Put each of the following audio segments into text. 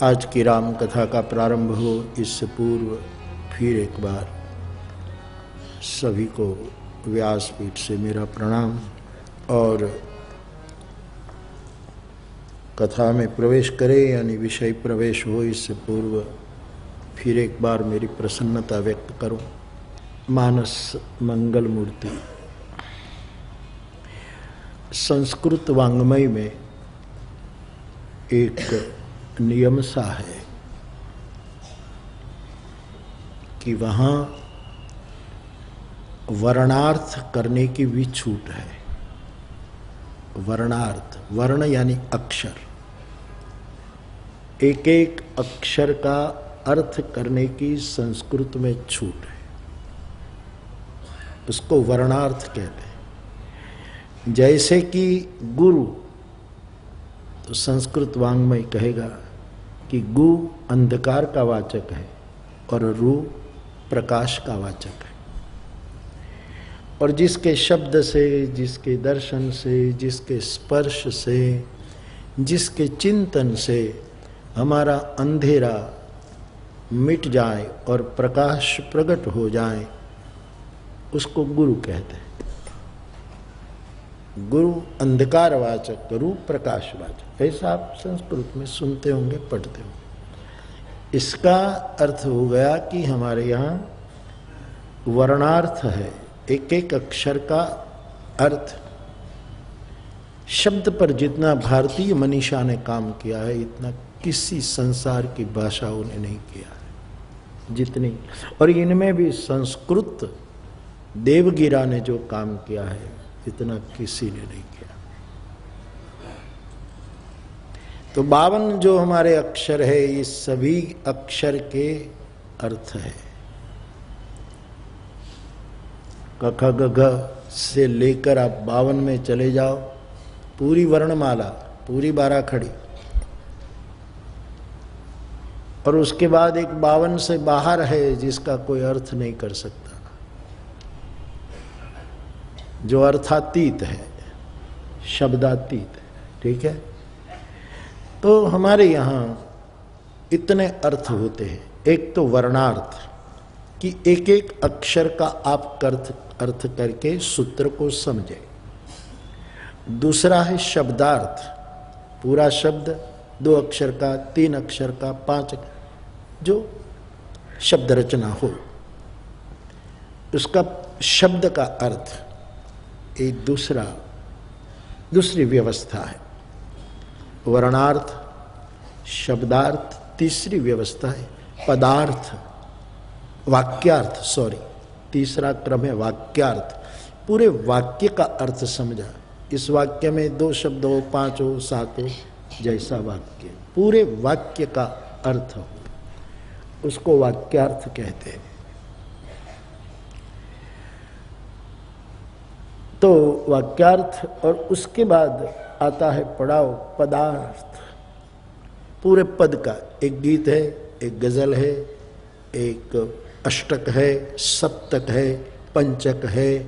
आज की राम कथा का प्रारंभ हो इससे पूर्व फिर एक बार सभी को व्यासपीठ से मेरा प्रणाम। और कथा में प्रवेश करें यानी विषय प्रवेश हो इससे पूर्व फिर एक बार मेरी प्रसन्नता व्यक्त करूं। मानस मंगल मूर्ति संस्कृत वाङ्मय में एक नियम सा है कि वहाँ वर्णार्थ करने की भी छूट है। वर्णार्थ, वर्ण यानी अक्षर, एक एक अक्षर का अर्थ करने की संस्कृत में छूट है, उसको वर्णार्थ कहते हैं। जैसे कि गुरु, तो संस्कृत वाङ्मय कहेगा कि गु अंधकार का वाचक है और रु प्रकाश का वाचक है। और जिसके शब्द से, जिसके दर्शन से, जिसके स्पर्श से, जिसके चिंतन से हमारा अंधेरा मिट जाए और प्रकाश प्रकट हो जाए, उसको गुरु कहते हैं। गुरु अंधकार वाचक, गुरु प्रकाश वाचक, ऐसा आप संस्कृत में सुनते होंगे, पढ़ते होंगे। इसका अर्थ हो गया कि हमारे यहाँ वर्णार्थ है, एक एक अक्षर का अर्थ। शब्द पर जितना भारतीय मनीषा ने काम किया है, इतना किसी संसार की भाषाओं ने नहीं किया है जितनी। और इनमें भी संस्कृत देवगिरा ने जो काम किया है, इतना किसी ने नहीं किया। तो 52 जो हमारे अक्षर है, ये सभी अक्षर के अर्थ है। क ख ग घ से लेकर आप 52 में चले जाओ, पूरी वर्णमाला, पूरी 12 खड़ी। और उसके बाद एक 52 से बाहर है जिसका कोई अर्थ नहीं कर सकता, जो अर्थातीत है, शब्दातीत है। ठीक है, तो हमारे यहाँ इतने अर्थ होते हैं। एक तो वर्णार्थ कि एक एक अक्षर का आप अर्थ करके सूत्र को समझे। दूसरा है शब्दार्थ, पूरा शब्द 2 अक्षर का, 3 अक्षर का, 5, जो शब्द रचना हो, उसका शब्द का अर्थ एक दूसरी व्यवस्था है। वर्णार्थ, शब्दार्थ, तीसरी व्यवस्था है पदार्थ, वाक्यार्थ, तीसरा क्रम है वाक्यार्थ। पूरे वाक्य का अर्थ समझा। इस वाक्य में 2 शब्द हो, 5 हो, 7 हो, जैसा वाक्य, पूरे वाक्य का अर्थ हो, उसको वाक्यार्थ कहते हैं। तो वाक्यार्थ, और उसके बाद आता है पड़ाव पदार्थ। पूरे पद का, एक गीत है, एक गजल है, एक अष्टक है, सप्तक है, पंचक है,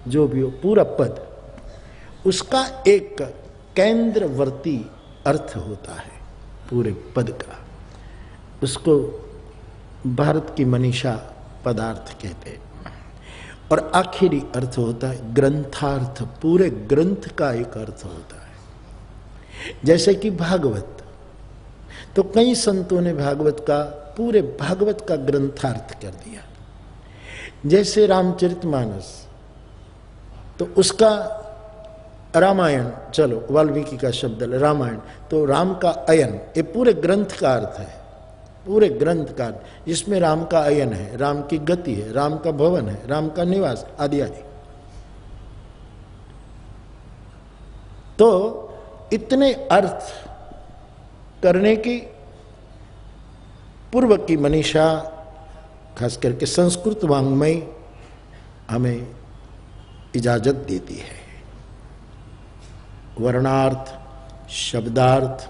जो भी हो, पूरा पद, उसका एक केंद्रवर्ती अर्थ होता है पूरे पद का। उसको भारत की मनीषा पदार्थ कहते हैं। और आखिरी अर्थ होता है ग्रंथार्थ, पूरे ग्रंथ का एक अर्थ होता है। जैसे कि भागवत, तो कई संतों ने भागवत का, पूरे भागवत का ग्रंथार्थ कर दिया। जैसे रामचरितमानस, तो उसका रामायण, चलो वाल्मीकि का शब्द रामायण, तो राम का अयन, ये पूरे ग्रंथ का अर्थ है, पूरे ग्रंथ का, जिसमें राम का अयन है, राम की गति है, राम का भवन है, राम का निवास आदि आदि। तो इतने अर्थ करने की पूर्व की मनीषा, खास करके संस्कृत वाङ्मय हमें इजाजत देती है। वर्णार्थ, शब्दार्थ,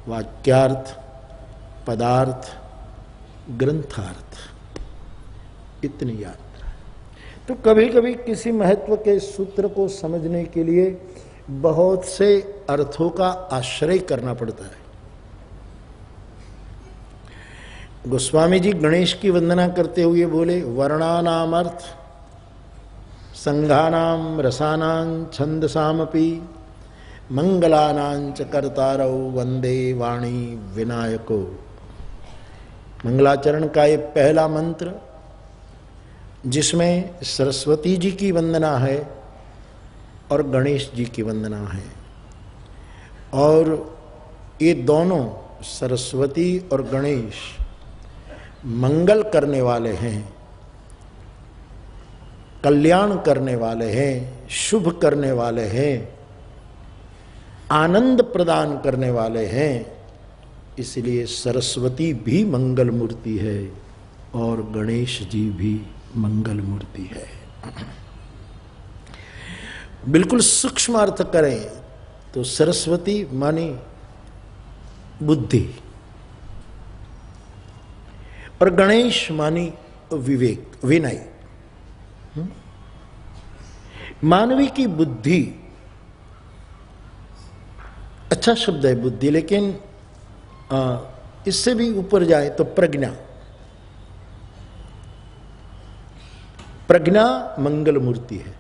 वाक्यार्थ, पदार्थ, ग्रंथार्थ, इतनी यात्रा। तो कभी कभी किसी महत्व के सूत्र को समझने के लिए बहुत से अर्थों का आश्रय करना पड़ता है। गोस्वामी जी गणेश की वंदना करते हुए बोले, वर्णानाम अर्थ संघानाम रसानां छंदसामपि मंगलानां च कर्तारौ वंदे वाणी विनायको। मंगलाचरण का ये पहला मंत्र जिसमें सरस्वती जी की वंदना है और गणेश जी की वंदना है, और ये दोनों सरस्वती और गणेश मंगल करने वाले हैं, कल्याण करने वाले हैं, शुभ करने वाले हैं, आनंद प्रदान करने वाले हैं। इसलिए सरस्वती भी मंगल मूर्ति है और गणेश जी भी मंगल मूर्ति है। बिल्कुल सूक्ष्म अर्थ करें तो सरस्वती मानी बुद्धि और गणेश मानी विवेक, विनय। मानवी की बुद्धि, अच्छा शब्द है बुद्धि, लेकिन इससे भी ऊपर जाए तो प्रज्ञा। प्रज्ञा मंगल मूर्ति है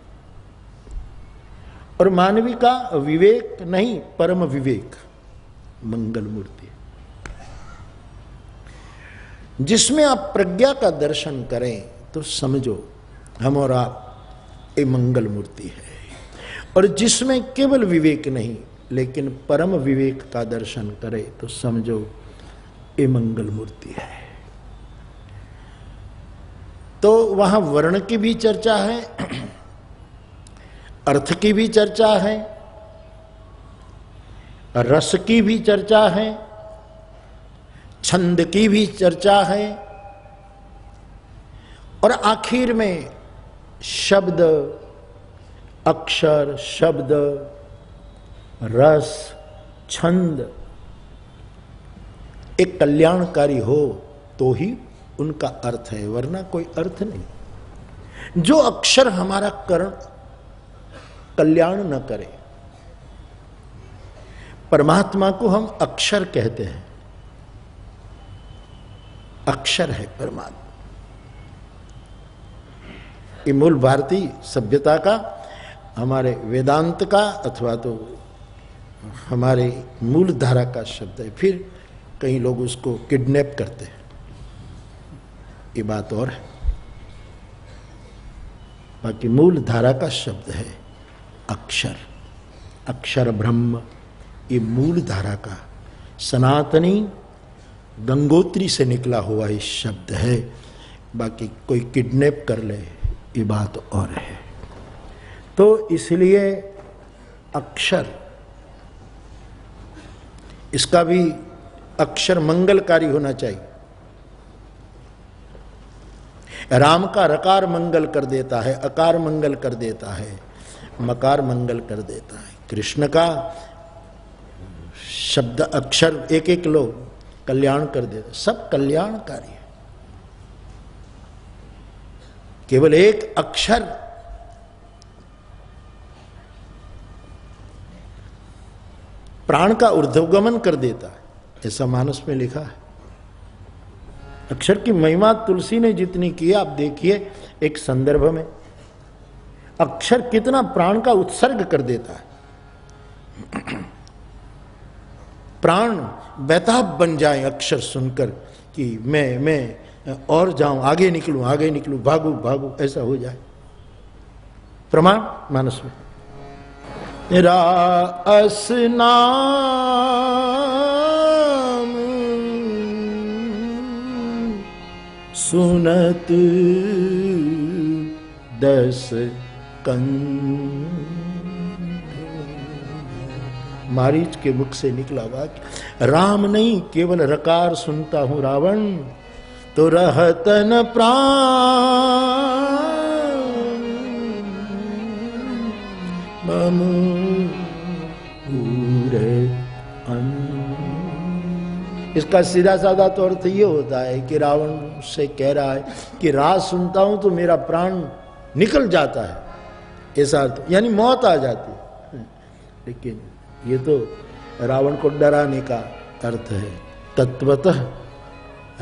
और मानवी का विवेक नहीं, परम विवेक मंगल मूर्ति है। जिसमें आप प्रज्ञा का दर्शन करें तो समझो हम और आप ये मंगल मूर्ति है, और जिसमें केवल विवेक नहीं लेकिन परम विवेक का दर्शन करे तो समझो ये मंगल मूर्ति है। तो वहां वर्ण की भी चर्चा है, अर्थ की भी चर्चा है, रस की भी चर्चा है, छंद की भी चर्चा है, और आखिर में शब्द, अक्षर, शब्द, रस, छंद एक कल्याणकारी हो तो ही उनका अर्थ है, वरना कोई अर्थ नहीं। जो अक्षर हमारा कर्ण कल्याण न करे, परमात्मा को हम अक्षर कहते हैं, अक्षर है परमात्मा। ये मूल भारतीय सभ्यता का, हमारे वेदांत का, अथवा तो हमारे मूल धारा का शब्द है। फिर कई लोग उसको किडनैप करते हैं, ये बात और है। बाकी मूल धारा का शब्द है अक्षर, अक्षर ब्रह्म, ये मूल धारा का सनातनी गंगोत्री से निकला हुआ ये शब्द है। बाकी कोई किडनैप कर ले ये बात और है। तो इसलिए अक्षर, इसका भी अक्षर मंगलकारी होना चाहिए। राम का रकार मंगल कर देता है, अकार मंगल कर देता है, मकार मंगल कर देता है। कृष्ण का शब्द अक्षर एक एक लोग कल्याण कर देता, सब कल्याणकारी है। केवल एक अक्षर प्राण का ऊर्ध्वगमन कर देता है, ऐसा मानस में लिखा है। अक्षर की महिमा तुलसी ने जितनी की आप देखिए, एक संदर्भ में अक्षर कितना प्राण का उत्सर्ग कर देता है। प्राण बेताब बन जाए अक्षर सुनकर कि मैं और जाऊं, आगे निकलूं, भागू भागू, ऐसा हो जाए। प्रमाण मानस में रास नाम सुनत दस कंठ, मारीच के मुख से निकला वाक्य। राम नहीं, केवल रकार सुनता हूं रावण, तो रहतन प्राण मम पूरे इसका सीधा साधा तो अर्थ ये होता है कि रावण से कह रहा है कि राज सुनता हूं तो मेरा प्राण निकल जाता है, ऐसा अर्थ, यानी मौत आ जाती है। लेकिन ये तो रावण को डराने का अर्थ है। तत्वतः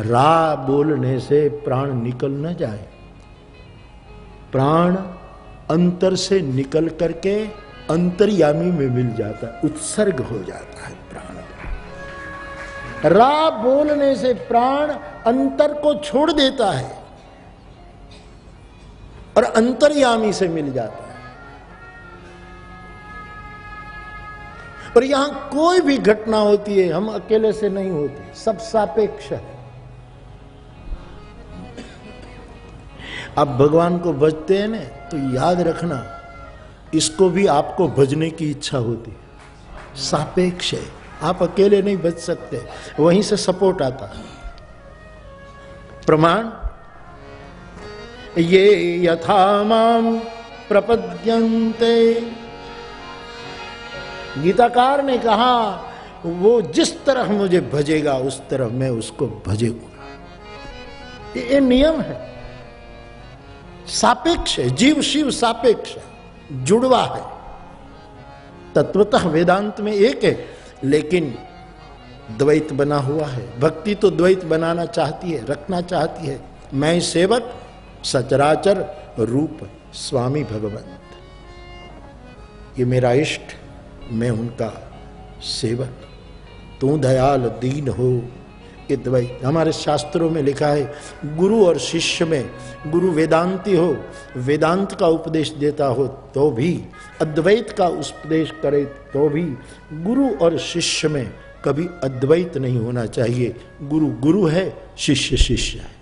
रा बोलने से प्राण निकल न जाए। प्राण अंतर से निकल करके अंतर्यामी में मिल जाता है, उत्सर्ग हो जाता है प्राण। रा बोलने से प्राण अंतर को छोड़ देता है और अंतर्यामी से मिल जाता है। और यहां कोई भी घटना होती है, हम अकेले से नहीं होती, सब सापेक्ष है। आप भगवान को भजते हैं ना, तो याद रखना इसको भी आपको भजने की इच्छा होती है। सापेक्ष है, आप अकेले नहीं भज सकते, वहीं से सपोर्ट आता है। प्रमाण ये यथा माम प्रपद्यन्ते, गीताकार ने कहा वो जिस तरह मुझे भजेगा उस तरह मैं उसको भजेगा। ये नियम है, सापेक्ष है। जीव शिव सापेक्ष है, जुड़वा है। तत्वतः वेदांत में एक है, लेकिन द्वैत बना हुआ है। भक्ति तो द्वैत बनाना चाहती है, रखना चाहती है। मैं सेवक सचराचर रूप स्वामी भगवंत, ये मेरा इष्ट, मैं उनका सेवक। तू दयाल दीन हो, ये द्वैत हमारे शास्त्रों में लिखा है। गुरु और शिष्य में, गुरु वेदांती हो, वेदांत का उपदेश देता हो तो भी, अद्वैत का उपदेश करे तो भी, गुरु और शिष्य में कभी अद्वैत नहीं होना चाहिए। गुरु गुरु है, शिष्य शिष्य है,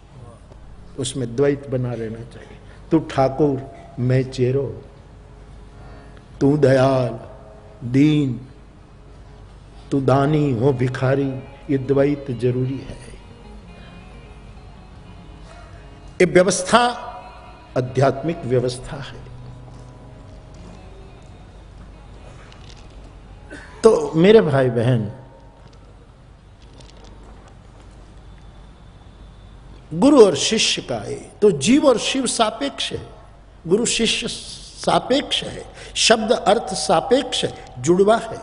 उसमें द्वैत बना रहना चाहिए। तू ठाकुर मैं चेरो, तू दयाल दीन, तू दानी हो भिखारी, ये द्वैत जरूरी है। ये व्यवस्था आध्यात्मिक व्यवस्था है। तो मेरे भाई बहन, गुरु और शिष्य का है, तो जीव और शिव सापेक्ष है, गुरु शिष्य सापेक्ष है, शब्द अर्थ सापेक्ष है, जुड़वा है।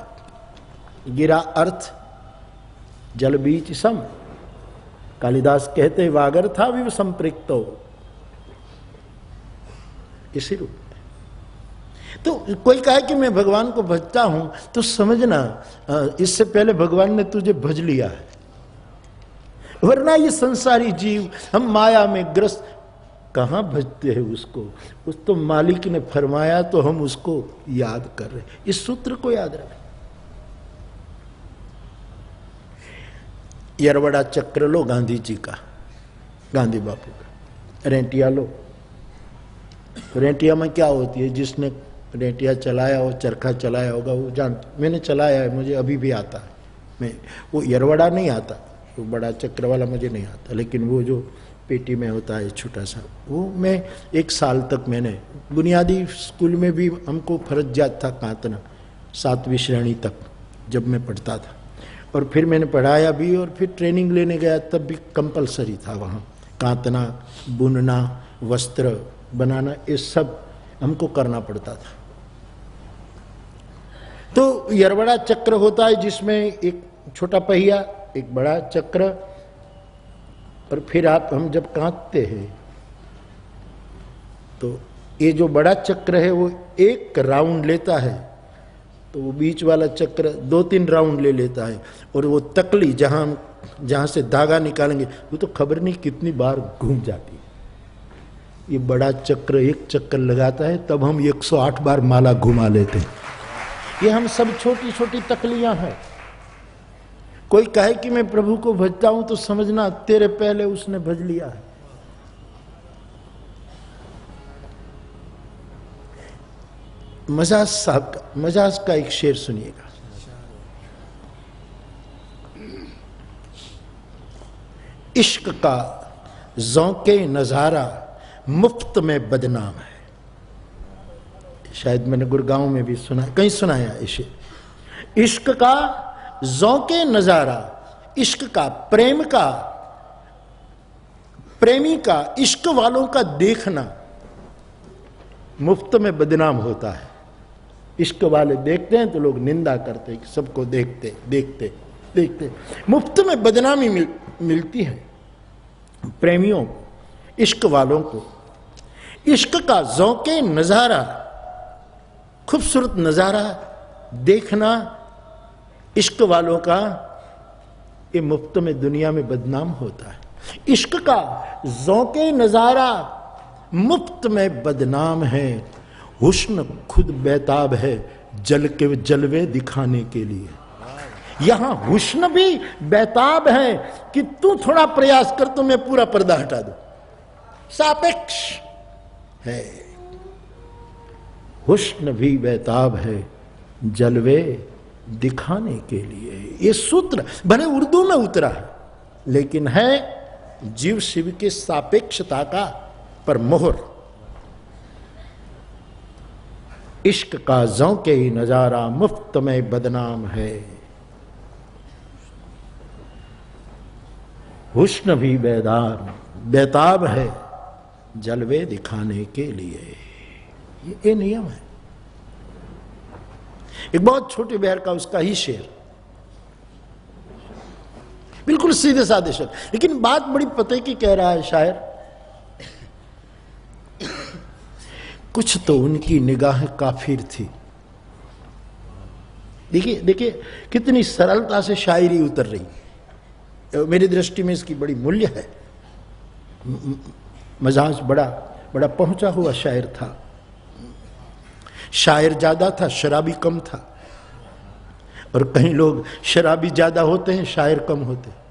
गिरा अर्थ जल बीच सम, कालिदास कहते वागर था विव संपृक्तो, इसी रूप में। तो कोई कहे कि मैं भगवान को भजता हूं, तो समझना इससे पहले भगवान ने तुझे भज लिया है। वरना ये संसारी जीव हम माया में ग्रस्त कहां भजते हैं उसको। उस तो मालिक ने फरमाया तो हम उसको याद कर रहे। इस सूत्र को याद रखें। यरवड़ा चक्र लो गांधी जी का, गांधी बापू का। रेंटिया लो, रेंटिया में क्या होती है, जिसने रेंटिया चलाया हो, चरखा चलाया होगा वो जान। मैंने चलाया है, मुझे अभी भी आता है। मैं वो यरवड़ा नहीं आता, वो बड़ा चक्र वाला मुझे नहीं आता, लेकिन वो जो पेटी में होता है छोटा सा, वो मैं 1 साल तक मैंने, बुनियादी स्कूल में भी हमको फर्जियात था कांतना, 7वीं श्रेणी तक जब मैं पढ़ता था। और फिर मैंने पढ़ाया भी, और फिर ट्रेनिंग लेने गया तब भी कंपलसरी था वहाँ। कांतना, बुनना, वस्त्र बनाना, ये सब हमको करना पड़ता था। तो यरवड़ा चक्र होता है जिसमें एक छोटा पहिया, एक बड़ा चक्र, और फिर हम जब कांतते हैं तो ये जो बड़ा चक्र है वो 1 राउंड लेता है, तो वो बीच वाला चक्र 2-3 राउंड ले लेता है। और वो तकली जहां से धागा निकालेंगे वो तो खबर नहीं कितनी बार घूम जाती है। ये बड़ा चक्र 1 चक्कर लगाता है, तब हम 108 बार माला घुमा लेते हैं। ये हम सब छोटी छोटी तकलियां हैं। कोई कहे कि मैं प्रभु को भजता हूं, तो समझना तेरे पहले उसने भज लिया है। मजाज साहब का, मजाज का एक शेर सुनिएगा। इश्क का ज़ौक़े नजारा मुफ्त में बदनाम है। शायद मैंने गुड़गांव में भी सुना, कहीं सुनाया इसे। इश्क का ज़ौक़े नजारा, इश्क का, प्रेम का, प्रेमी का, इश्क वालों का देखना मुफ्त में बदनाम होता है। इश्क वाले देखते हैं तो लोग निंदा करते हैं कि सबको देखते देखते देखते, मुफ्त में बदनामी मिलती है। प्रेमियों, इश्क वालों को इश्क का ज़ौक़े नज़ारा, खूबसूरत नज़ारा देखना इश्क वालों का ये मुफ्त में दुनिया में बदनाम होता है। इश्क का ज़ौक़े नज़ारा मुफ्त में बदनाम है। हुस्न खुद बेताब है जलवे दिखाने के लिए। यहां हुस्न भी बेताब है कि तू थोड़ा प्रयास कर तो मैं पूरा पर्दा हटा दूं। सापेक्ष है। हुस्न भी बेताब है जलवे दिखाने के लिए। ये सूत्र भले उर्दू में उतरा है, लेकिन है जीव शिव के सापेक्षता का पर मोहर। इश्क का ज़ौक़े नजारा मुफ्त में बदनाम है। हुस्न भी बेताब है जलवे दिखाने के लिए। ये नियम है। एक बहुत छोटे बहर का उसका ही शेर, बिल्कुल सीधे साधे शब्द, लेकिन बात बड़ी पते की कह रहा है शायर। कुछ तो उनकी निगाह काफिर थी। देखिए देखिए कितनी सरलता से शायरी उतर रही। मेरी दृष्टि में इसकी बड़ी मूल्य है। मजाज बड़ा पहुंचा हुआ शायर था। शायर ज्यादा था, शराबी कम था। और कहीं लोग शराबी ज्यादा होते हैं, शायर कम होते हैं।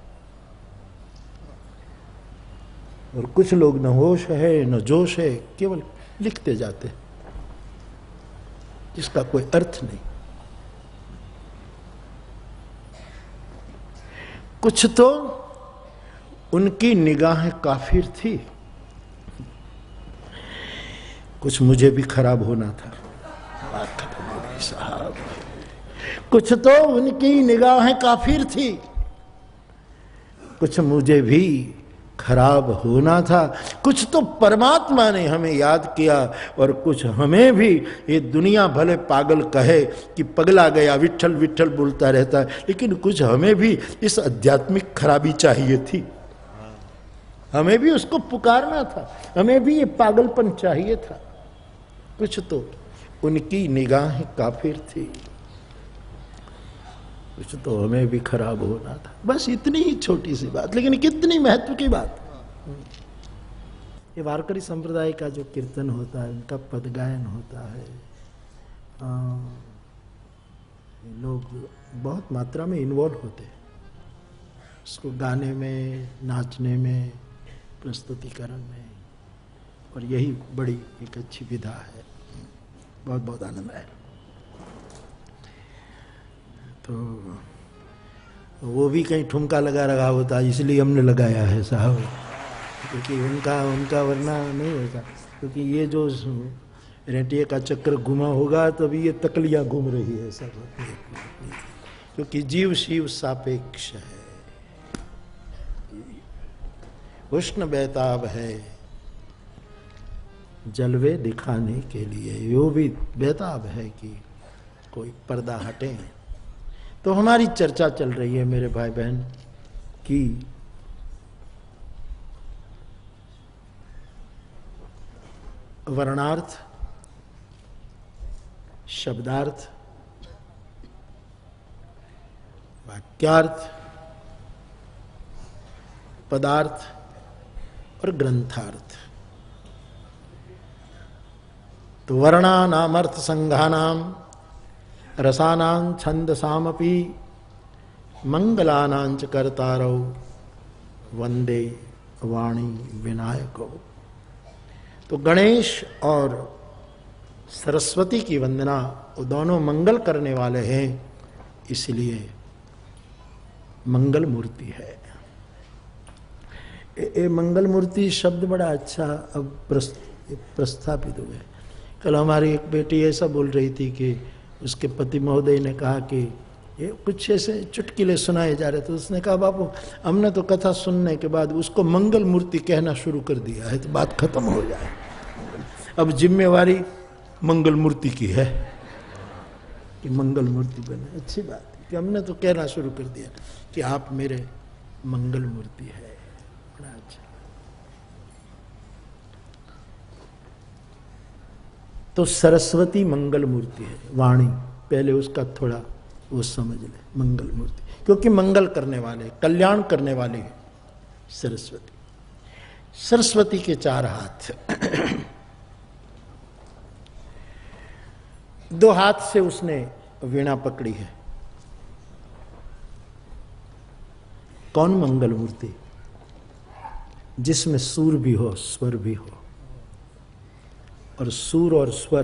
और कुछ लोग न होश है न जोश है, केवल लिखते जाते हैं जिसका कोई अर्थ नहीं। कुछ तो उनकी निगाहें काफिर थी, कुछ मुझे भी खराब होना था। बात खत्म हो गई साहब। कुछ तो उनकी निगाहें काफिर थी, कुछ मुझे भी खराब होना था। कुछ तो परमात्मा ने हमें याद किया और कुछ हमें भी। ये दुनिया भले पागल कहे कि पगला गया विट्ठल विट्ठल बोलता रहता है, लेकिन कुछ हमें भी इस आध्यात्मिक खराबी चाहिए थी। हमें भी उसको पुकारना था, हमें भी ये पागलपन चाहिए था। कुछ तो उनकी निगाहें काफिर थी, कुछ तो हमें भी खराब होना था। बस इतनी ही छोटी सी बात, लेकिन कितनी महत्व की बात। ये वारकरी संप्रदाय का जो कीर्तन होता है, उनका पद गायन होता है, लोग बहुत मात्रा में इन्वॉल्व होते हैं उसको गाने में, नाचने में, प्रस्तुतिकरण में। और यही बड़ी एक अच्छी विधा है। बहुत बहुत आनंद आया। तो वो भी कहीं ठुमका लगा रहा होता, इसलिए हमने लगाया है साहब, क्योंकि उनका वरना नहीं होता। क्योंकि ये जो रेंटिए का चक्कर घुमा होगा तभी ये तकलियां घूम रही है सब, क्योंकि जीव शिव सापेक्ष है। हुस्न बेताब है जलवे दिखाने के लिए, यो भी बेताब है कि कोई पर्दा हटे। तो हमारी चर्चा चल रही है मेरे भाई बहन कि वर्णार्थ, शब्दार्थ, वाक्यार्थ, पदार्थ और ग्रंथार्थ। तो वर्णानामर्थ संघानाम रसानां छंदसामपि मंगलानांच कर्तारौ वंदे वाणी विनायको। तो गणेश और सरस्वती की वंदना, वो दोनों मंगल करने वाले हैं, इसलिए मंगल मूर्ति है। ये मंगल मूर्ति शब्द बड़ा अच्छा अब प्रस्थापित हुए। कल हमारी एक बेटी ऐसा बोल रही थी कि उसके पति महोदय ने कहा कि ये कुछ ऐसे चुटकुले सुनाए जा रहे थे। उसने कहा बापू हमने तो कथा सुनने के बाद उसको मंगल मूर्ति कहना शुरू कर दिया है, तो बात खत्म हो जाए। अब जिम्मेवारी मंगल मूर्ति की है कि मंगल मूर्ति बने। अच्छी बात है कि हमने तो कहना शुरू कर दिया कि आप मेरे मंगल मूर्ति है। बड़ा अच्छा। तो सरस्वती मंगल मूर्ति है, वाणी, पहले उसका थोड़ा वो समझ ले, मंगल मूर्ति, क्योंकि मंगल करने वाले, कल्याण करने वाले हैं सरस्वती। सरस्वती के 4 हाथ, 2 हाथ से उसने वीणा पकड़ी है। कौन मंगल मूर्ति? जिसमें सूर भी हो, स्वर भी हो। और सूर और स्वर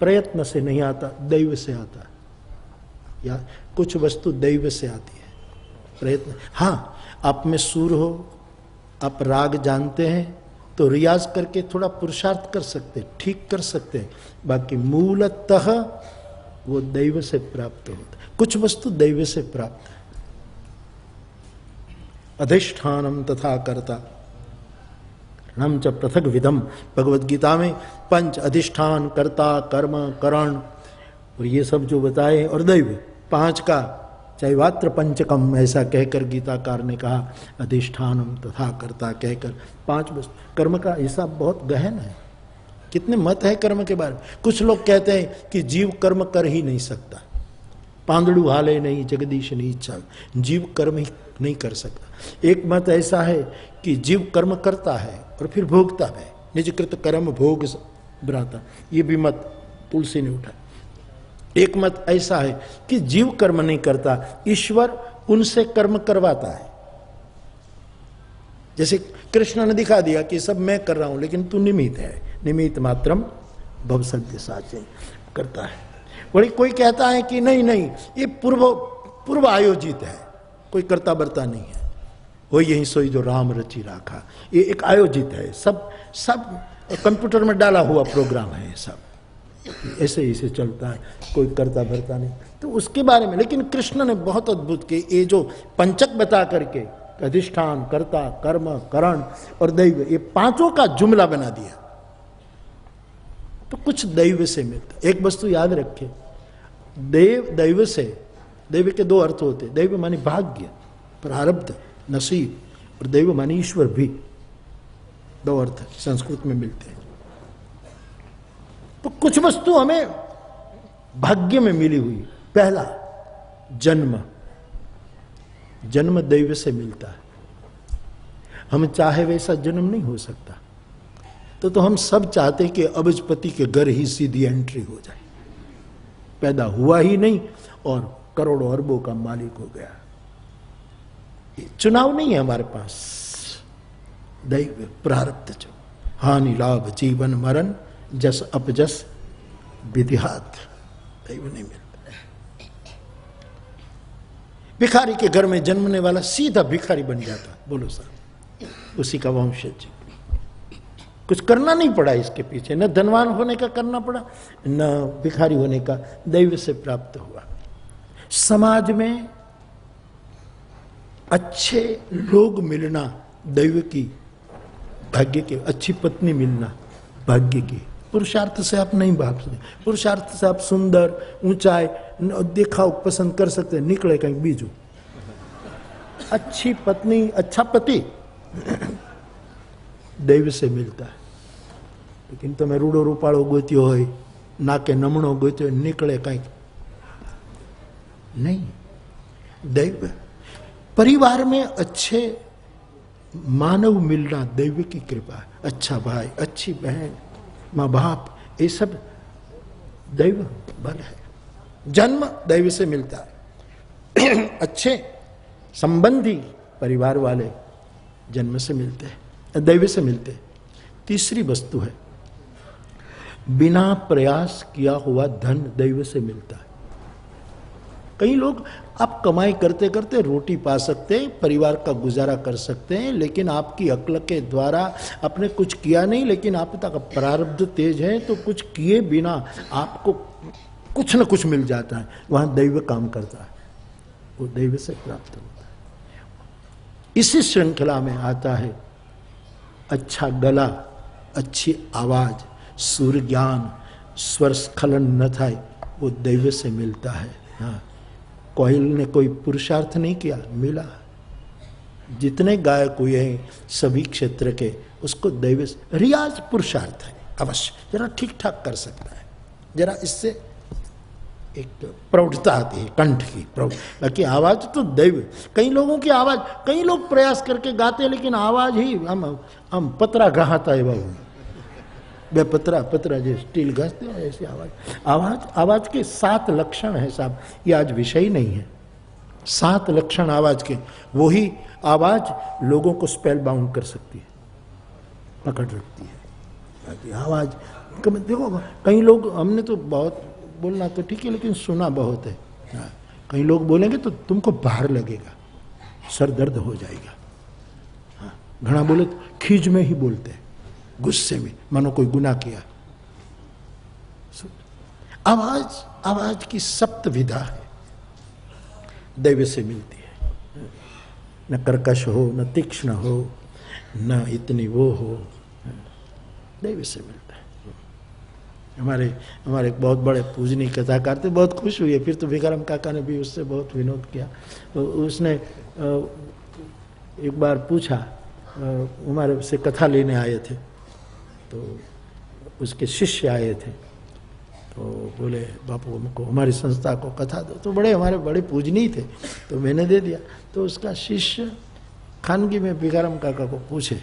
प्रयत्न से नहीं आता, दैव से आता है। या कुछ वस्तु दैव से आती है, प्रयत्न। हाँ, आप में सूर हो, आप राग जानते हैं तो रियाज करके थोड़ा पुरुषार्थ कर सकते हैं, ठीक कर सकते हैं। बाकी मूलतः वो दैव से प्राप्त होता है। कुछ वस्तु दैव से प्राप्त है। अधिष्ठानम तथा कर्ता नम च पृथक विधम, भगवत गीता में 5 अधिष्ठान, कर्ता, कर्म, करण और ये सब जो बताए, और दैव 5 का चैवात्र पंचकम ऐसा कहकर गीताकार ने कहा, अधिष्ठानम तथा कर्ता कहकर 5 वस्तु। कर्म का हिसाब बहुत गहन है, कितने मत है कर्म के बारे में। कुछ लोग कहते हैं कि जीव कर्म कर ही नहीं सकता, पांदड़ू हाले नहीं जगदीश नहीं इच्छा, जीव कर्म ही नहीं कर सकता। एक मत ऐसा है कि जीव कर्म करता है और फिर भोगता है, निजकृत कर्म भोग भ्राता, ये भी मत तुलसी ने उठाया। एक मत ऐसा है कि जीव कर्म नहीं करता, ईश्वर उनसे कर्म करवाता है। जैसे कृष्ण ने दिखा दिया कि सब मैं कर रहा हूं, लेकिन तू निमित्त है, निमित्त मात्रम भवसद्य साचे करता है। वही कोई कहता है कि नहीं नहीं, ये पूर्व आयोजित है, कोई करता बरता नहीं है, वो यही सोई जो राम रची राखा, ये एक आयोजित है, सब कंप्यूटर में डाला हुआ प्रोग्राम है, सब ऐसे ही से चलता है, कोई करता भरता नहीं। तो उसके बारे में लेकिन कृष्ण ने बहुत अद्भुत के ये जो पंचक बता करके, अधिष्ठान, कर्ता, कर्म, करण और दैव, ये 5 का जुमला बना दिया। तो कुछ दैव से मिलता। एक वस्तु याद रखे, दैव से, दैव के 2 अर्थ होते, दैव मानी भाग्य, प्रारब्ध, नसीब, और दैव मानी ईश्वर भी। 2 अर्थ संस्कृत में मिलते हैं। तो कुछ वस्तु हमें भाग्य में मिली हुई। पहला जन्म, जन्म दैव से मिलता है। हम चाहे वैसा जन्म नहीं हो सकता। तो हम सब चाहते हैं कि अबजपति के घर ही सीधी एंट्री हो जाए, पैदा हुआ ही नहीं और करोड़ों अरबों का मालिक हो गया। चुनाव नहीं है हमारे पास, दैव प्रारब्ध जो, हानि लाभ जीवन मरण जस अपजस विधिहात, दैव नहीं मिलता। भिखारी के घर में जन्मने वाला सीधा भिखारी बन जाता, बोलो साहब, उसी का वंशज। कुछ करना नहीं पड़ा इसके पीछे, न धनवान होने का करना पड़ा, न भिखारी होने का, दैव से प्राप्त हुआ। समाज में अच्छे लोग मिलना दैव की, भाग्य की, अच्छी पत्नी मिलना भाग्य की। पुरुषार्थ से आप नहीं भाग सकते, पुरुषार्थ से आप सुंदर, ऊंचाई देखा पसंद कर सकते, निकले कहीं बीजू। अच्छी पत्नी, अच्छा पति दैव से मिलता है। लेकिन તમે રૂડો રૂપાળો ગોત્યો હોય, નાકે નમણો ગોત્યો, निकले कहीं नहीं। दैव, परिवार में अच्छे मानव मिलना दैव की कृपा है। अच्छा भाई, अच्छी बहन, माँ बाप, ये सब दैव बल है। जन्म दैव से मिलता है। अच्छे संबंधी परिवार वाले जन्म से मिलते हैं, दैव से मिलते हैं। तीसरी वस्तु है, बिना प्रयास किया हुआ धन दैव से मिलता है। कई लोग आप कमाई करते करते रोटी पा सकते हैं, परिवार का गुजारा कर सकते हैं, लेकिन आपकी अक्ल के द्वारा आपने कुछ किया नहीं, लेकिन आपका प्रारब्ध तेज है तो कुछ किए बिना आपको कुछ न कुछ मिल जाता है। वहां दैव काम करता है, वो दैव से प्राप्त होता है। इसी श्रृंखला में आता है अच्छा गला, अच्छी आवाज, सूर्य ज्ञान, स्वर स्खलन न था, वो दैव से मिलता है। हाँ, कोयल ने कोई पुरुषार्थ नहीं किया, मिला। जितने गायक हुए हैं सभी क्षेत्र के, उसको दैव से, रियाज पुरुषार्थ है। अवश्य जरा ठीक ठाक कर सकता है, जरा इससे एक प्रौढ़ता आती है कंठ की प्रौढ़। बाकी आवाज तो दैव, कई लोगों की आवाज, कई लोग प्रयास करके गाते हैं लेकिन आवाज ही हम पतरा गहाता है बाबू, बे पतरा जो स्टील घसते हैं ऐसी आवाज के 7 लक्षण है साहब, ये आज विषय नहीं है। 7 लक्षण आवाज के, वही आवाज लोगों को स्पेल बाउंड कर सकती है, पकड़ रखती है। बाकी आवाज देखो, कई लोग, हमने तो बहुत बोलना तो ठीक है लेकिन सुना बहुत है। कई लोग बोलेंगे तो तुमको बाहर लगेगा, सर दर्द हो जाएगा। घना बोले तो खीज में ही बोलते हैं, गुस्से में, मानो कोई गुनाह किया। आवाज की 7 विधा है, दैव से मिलती है। न कर्कश हो, न तीक्ष्ण हो, न इतनी वो हो, दैव से मिलता है। हमारे बहुत बड़े पूजनीय कथाकार थे, बहुत खुश हुए। फिर तो भिखाराम काका ने भी उससे बहुत विनोद किया। तो उसने एक बार पूछा, हमारे से कथा लेने आए थे, तो उसके शिष्य आए थे, तो बोले बापू हमको हमारी संस्था को कथा दो। तो हमारे बड़े पूजनीय थे, तो मैंने दे दिया। तो उसका शिष्य खानगी में भिखाराम काका को पूछे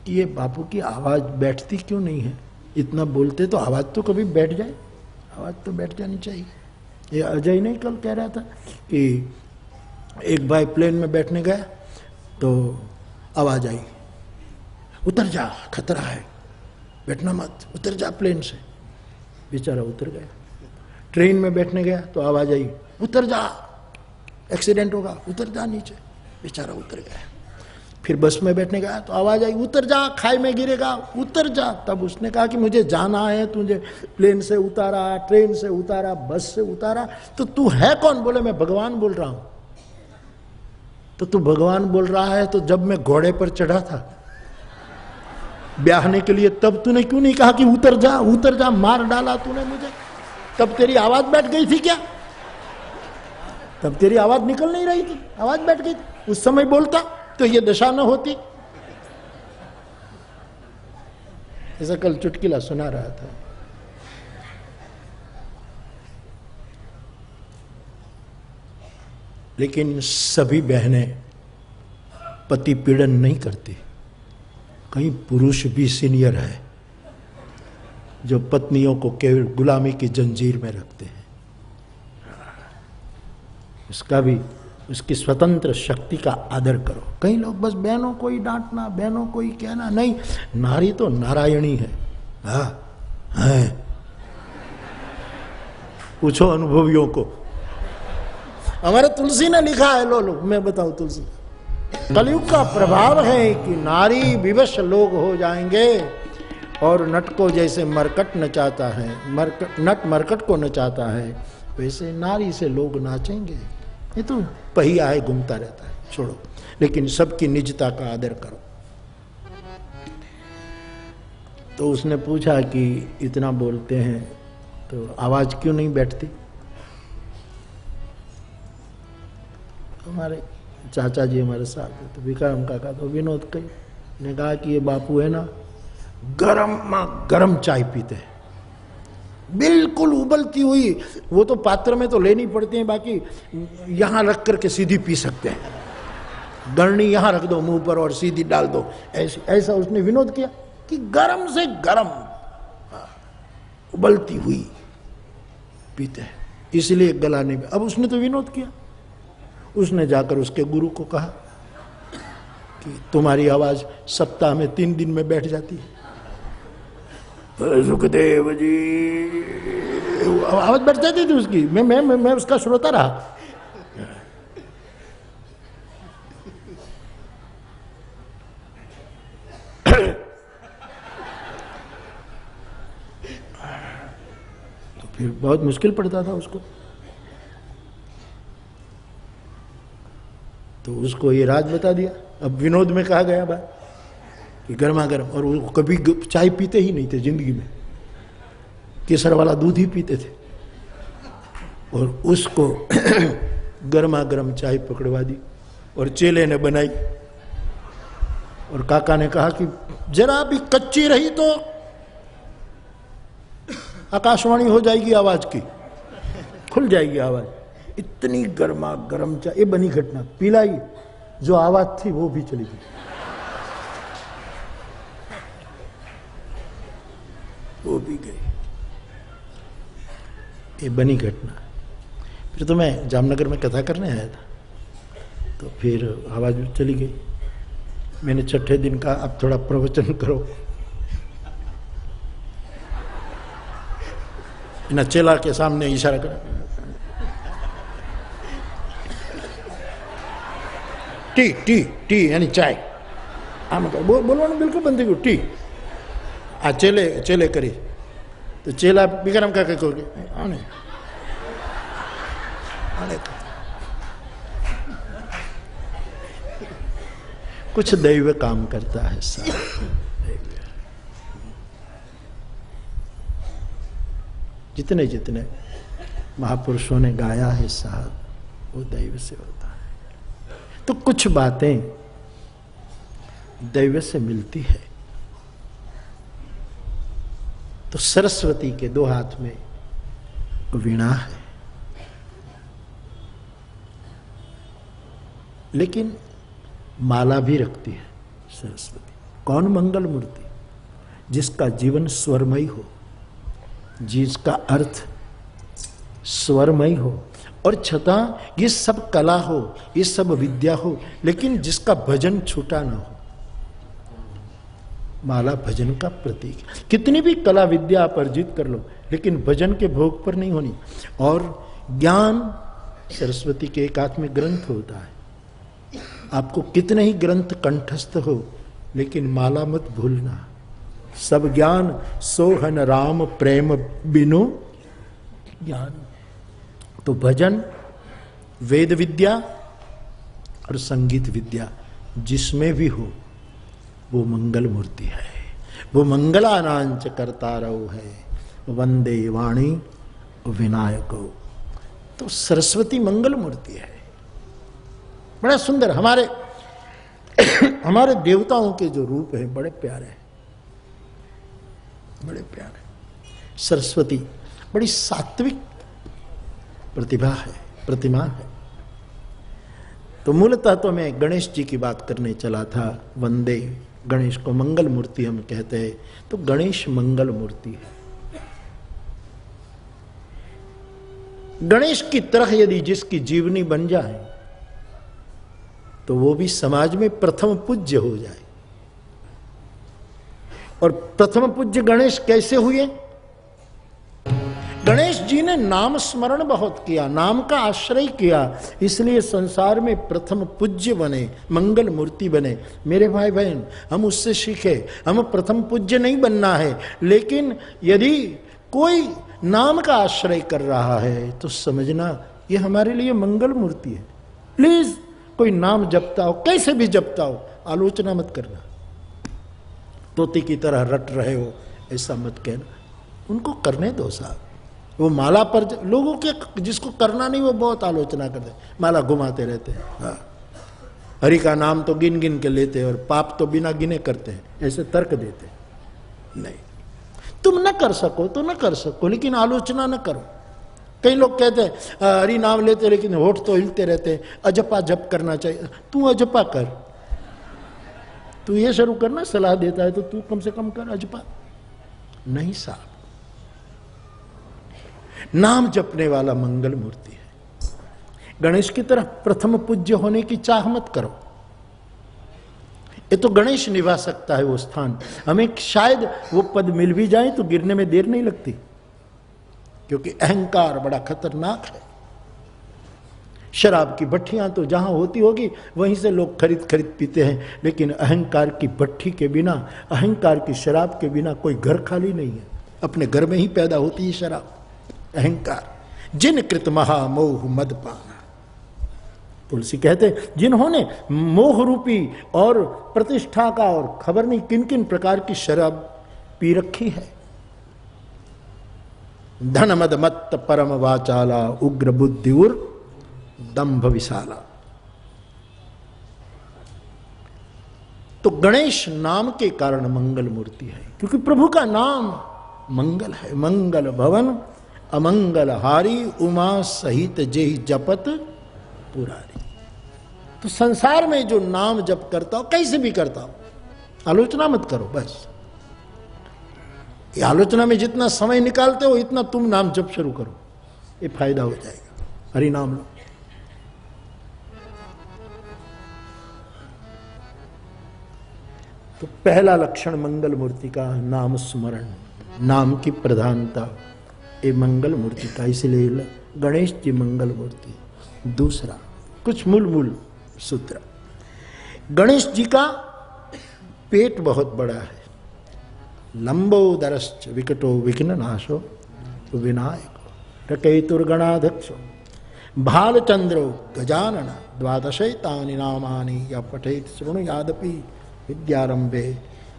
कि ये बापू की आवाज़ बैठती क्यों नहीं है, इतना बोलते तो आवाज़ तो कभी बैठ जाए, आवाज़ तो बैठ जानी चाहिए। ये अजय नहीं कल कह रहा था कि एक भाई प्लेन में बैठने गया तो आवाज़ आई, उतर जा खतरा है, बैठना मत, उतर जा प्लेन से। बेचारा उतर गया। ट्रेन में बैठने गया तो आवाज़ आई, उतर जा एक्सीडेंट होगा, उतर जा नीचे। बेचारा उतर गया। फिर बस में बैठने गया तो आवाज़ आई, उतर जा खाई में गिरेगा, उतर जा। तब उसने कहा कि मुझे जाना है, तुझे प्लेन से उतारा, ट्रेन से उतारा, बस से उतारा, तो तू है कौन? बोले मैं भगवान बोल रहा हूं। तो तू भगवान बोल रहा है तो जब मैं घोड़े पर चढ़ा था ब्याहने के लिए, तब तूने क्यों नहीं कहा कि उतर जा, उतर जा, मार डाला तूने मुझे, तब तेरी आवाज बैठ गई थी क्या? तब तेरी आवाज निकल नहीं रही थी, आवाज बैठ गई थी। उस समय बोलता तो ये दशा न होती। ऐसा कल चुटकिला सुना रहा था। लेकिन सभी बहनें पति पीड़न नहीं करती। कई पुरुष भी सीनियर है जो पत्नियों को केवल गुलामी की जंजीर में रखते हैं। उसका भी, उसकी स्वतंत्र शक्ति का आदर करो। कई लोग बस बहनों को ही डांटना, बहनों को ही कहना, नहीं, नारी तो नारायणी है। है पूछो अनुभवियों को। हमारे तुलसी ने लिखा है, लो मैं बताऊं तुलसी, कलयुग का प्रभाव है कि नारी विवश लोग हो जाएंगे और नट को जैसे मरकट नचाता है, नट मरकट को नचाता है, वैसे नारी से लोग नाचेंगे। ये तो पहिया है, घूमता रहता है, छोड़ो। लेकिन सबकी निजता का आदर करो। तो उसने पूछा कि इतना बोलते हैं तो आवाज क्यों नहीं बैठती? हमारे चाचा जी हमारे साथ थे, तो भिखाराम काका तो विनोद कई ने कहा कि ये बापू है ना, गरम चाय पीते हैं, बिल्कुल उबलती हुई। वो तो पात्र में तो लेनी पड़ती है, बाकी यहां रख करके सीधी पी सकते हैं। गरनी यहां रख दो मुंह पर और सीधी डाल दो, ऐसा उसने विनोद किया कि गरम से गरम उबलती हुई पीते हैं, इसलिए गलाने में। अब उसने तो विनोद किया। उसने जाकर उसके गुरु को कहा कि तुम्हारी आवाज सप्ताह में 3 दिन में बैठ जाती है। सुखदेव जी आवाज बैठ जाती थी उसकी। मैं उसका श्रोता रहा। तो फिर बहुत मुश्किल पड़ता था उसको। तो उसको ये राज बता दिया। अब विनोद में कहा गया बात कि गर्मा गर्म, और वो कभी चाय पीते ही नहीं थे जिंदगी में, केसर वाला दूध ही पीते थे। और उसको गर्मा गर्म चाय पकड़वा दी और चेले ने बनाई। और काका ने कहा कि जरा भी कच्ची रही तो आकाशवाणी हो जाएगी आवाज की, खुल जाएगी आवाज। इतनी गर्मा गर्म चाय, ये बनी घटना, पिलाई, जो आवाज थी वो भी चली गई। वो भी गई, ये बनी घटना। फिर तो मैं जामनगर में कथा करने आया था, तो फिर आवाज चली गई। मैंने छठे दिन कहा अब थोड़ा प्रवचन करो। ना चेला के सामने इशारा करा, टी टी टी यानी चाय। बोलो ना, बिल्कुल बंदी को टी। आ चेले चेले करी तो चेला विक्रम का कहोगे आने आने। कुछ दैव काम करता है साहब। जितने जितने महापुरुषों ने गाया है साहब, वो दैव से होता है। तो कुछ बातें दैव से मिलती है। तो सरस्वती के दो हाथ में वीणा है, लेकिन माला भी रखती है सरस्वती। कौन मंगल मूर्ति? जिसका जीवन स्वरमयी हो, जिसका अर्थ स्वरमयी हो, और छता ये सब कला हो, ये सब विद्या हो, लेकिन जिसका भजन छूटा ना हो। माला भजन का प्रतीक। कितनी भी कला विद्या आप अर्जित कर लो, लेकिन भजन के भोग पर नहीं होनी। और ज्ञान, सरस्वती के एक हाथ में ग्रंथ होता है। आपको कितने ही ग्रंथ कंठस्थ हो, लेकिन माला मत भूलना। सब ज्ञान सोहन राम प्रेम बिनु ज्ञान। तो भजन, वेद विद्या और संगीत विद्या जिसमें भी हो, वो मंगल मूर्ति है। वो मंगलानांच करतारव है, वंदे वाणी विनायको। तो सरस्वती मंगल मूर्ति है। बड़ा सुंदर। हमारे देवताओं के जो रूप है बड़े प्यारे हैं, बड़े प्यारे। सरस्वती बड़ी सात्विक प्रतिभा है, प्रतिमा है। तो मूलतः तो मैं गणेश जी की बात करने चला था। वंदे, गणेश को मंगल मूर्ति हम कहते हैं। तो गणेश मंगल मूर्ति है। गणेश की तरह यदि जिसकी जीवनी बन जाए, तो वो भी समाज में प्रथम पूज्य हो जाए। और प्रथम पूज्य गणेश कैसे हुए? गणेश जी ने नाम स्मरण बहुत किया, नाम का आश्रय किया, इसलिए संसार में प्रथम पूज्य बने, मंगल मूर्ति बने। मेरे भाई बहन, हम उससे सीखे। हम प्रथम पूज्य नहीं बनना है, लेकिन यदि कोई नाम का आश्रय कर रहा है तो समझना ये हमारे लिए मंगल मूर्ति है। प्लीज, कोई नाम जपता हो, कैसे भी जपता हो, आलोचना मत करना। तोते की तरह रट रहे हो ऐसा मत कहना। उनको करने दो साहब। वो माला पर लोगों के, जिसको करना नहीं वो बहुत आलोचना करते, माला घुमाते रहते हैं। हाँ, हरि का नाम तो गिन गिन के लेते हैं और पाप तो बिना गिने करते हैं, ऐसे तर्क देते हैं। नहीं, तुम न कर सको तो न कर सको, लेकिन आलोचना न करो। कई लोग कहते हैं हरि नाम लेते लेकिन होठ तो हिलते रहते हैं, अजपा जप करना चाहिए। तू अजपा कर, तू ये शुरू करना, सलाह देता है तो तू कम से कम कर अजपा। नहीं साहब, नाम जपने वाला मंगल मूर्ति है। गणेश की तरह प्रथम पूज्य होने की चाह मत करो। ये तो गणेश निभा सकता है वो स्थान। हमें शायद वो पद मिल भी जाए तो गिरने में देर नहीं लगती, क्योंकि अहंकार बड़ा खतरनाक है। शराब की भट्टियां तो जहां होती होगी वहीं से लोग खरीद खरीद पीते हैं, लेकिन अहंकार की भट्टी के बिना, अहंकार की शराब के बिना कोई घर खाली नहीं है। अपने घर में ही पैदा होती है शराब। अहंकार, जिन कृत महामोह मद पाना। तुलसी कहते जिन्होंने मोह रूपी और प्रतिष्ठा का और खबर नहीं किन किन प्रकार की शराब पी रखी है। धन मद मत्त परम वाचाला, उग्र बुद्धि उर दंभ विशाला। तो गणेश नाम के कारण मंगल मूर्ति है, क्योंकि प्रभु का नाम मंगल है। मंगल भवन अमंगल हारी, उमा सहित जेहि जपत पुरारी। तो संसार में जो नाम जप करता हो, कैसे भी करता हो, आलोचना मत करो। बस ये आलोचना में जितना समय निकालते हो इतना तुम नाम जप शुरू करो, ये फायदा हो जाएगा। हरि नाम लो। तो पहला लक्षण मंगल मूर्ति का नाम स्मरण, नाम की प्रधानता, ये मंगल मूर्ति का, इसलिए गणेश जी मंगल मूर्ति। दूसरा कुछ मूल सूत्र, गणेश जी का पेट बहुत बड़ा है। लंबोदरश्च विकटो विघ्न नाशो विनायको रकैतुर्गणाध्यक्षो भालचंद्रो गजानन द्वादशैतानि नामानि या पठेत शृणुयादपि विद्यारंभे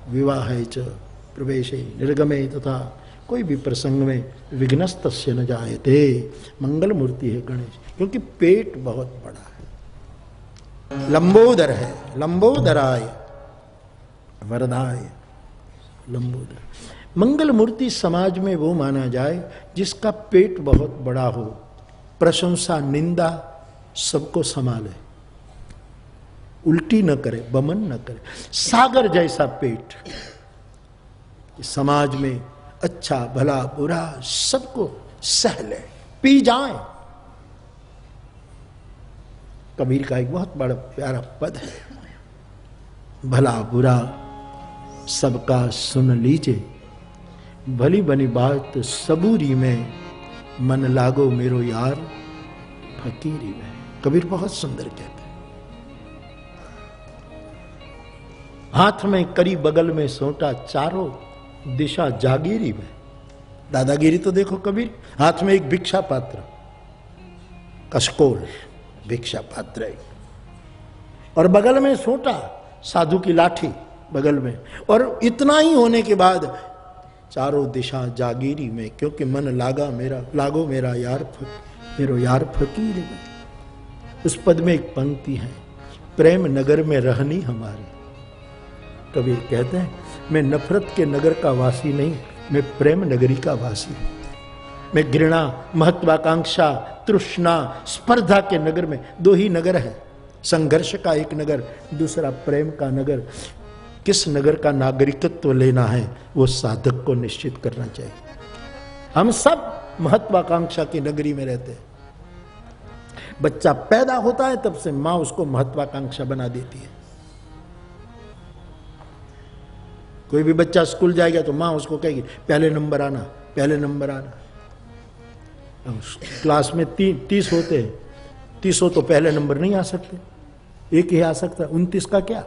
विवाहे च प्रवेशे निर्गमे तथा कोई भी प्रसंग में विघ्नस्तस्य न जायते। मंगल मूर्ति है गणेश, क्योंकि पेट बहुत बड़ा है, लंबोदर है। लंबोदराय वरदाय लंबोदर। मंगल मूर्ति समाज में वो माना जाए जिसका पेट बहुत बड़ा हो, प्रशंसा निंदा सबको संभाले, उल्टी न करे, बमन न करे, सागर जैसा पेट, समाज में अच्छा भला बुरा सबको सह ले, पी जाए। कबीर का एक बहुत बड़ा प्यारा पद है, भला बुरा सबका सुन लीजे, भली बनी बात सबूरी में, मन लागो मेरो यार फकीरी में। कबीर बहुत सुंदर कहते हैं। हाथ में करी बगल में सोटा, चारों दिशा जागीरी में। दादागिरी तो देखो कबीर, हाथ में एक भिक्षा पात्र, कशकोल भिक्षा पात्र है, और बगल में सोटा, साधु की लाठी बगल में, और इतना ही होने के बाद चारों दिशा जागीरी में, क्योंकि मन लागो मेरा यार मेरो यार फकीर में। उस पद में एक पंक्ति है, प्रेम नगर में रहनी हमारी। कबीर कहते हैं, मैं नफरत के नगर का वासी नहीं, मैं प्रेम नगरी का वासी हूं। मैं घृणा, महत्वाकांक्षा, तृष्णा, स्पर्धा के नगर में, दो ही नगर है, संघर्ष का एक नगर, दूसरा प्रेम का नगर। किस नगर का नागरिकत्व लेना है वो साधक को निश्चित करना चाहिए। हम सब महत्वाकांक्षा की नगरी में रहते हैं। बच्चा पैदा होता है तब से मां उसको महत्वाकांक्षा बना देती है। कोई भी बच्चा स्कूल जाएगा तो मां उसको कहेगी पहले नंबर आना, पहले नंबर आना। क्लास में 30 होते हैं, 30 हो तो पहले नंबर नहीं आ सकते, एक ही आ सकता, 29 का क्या।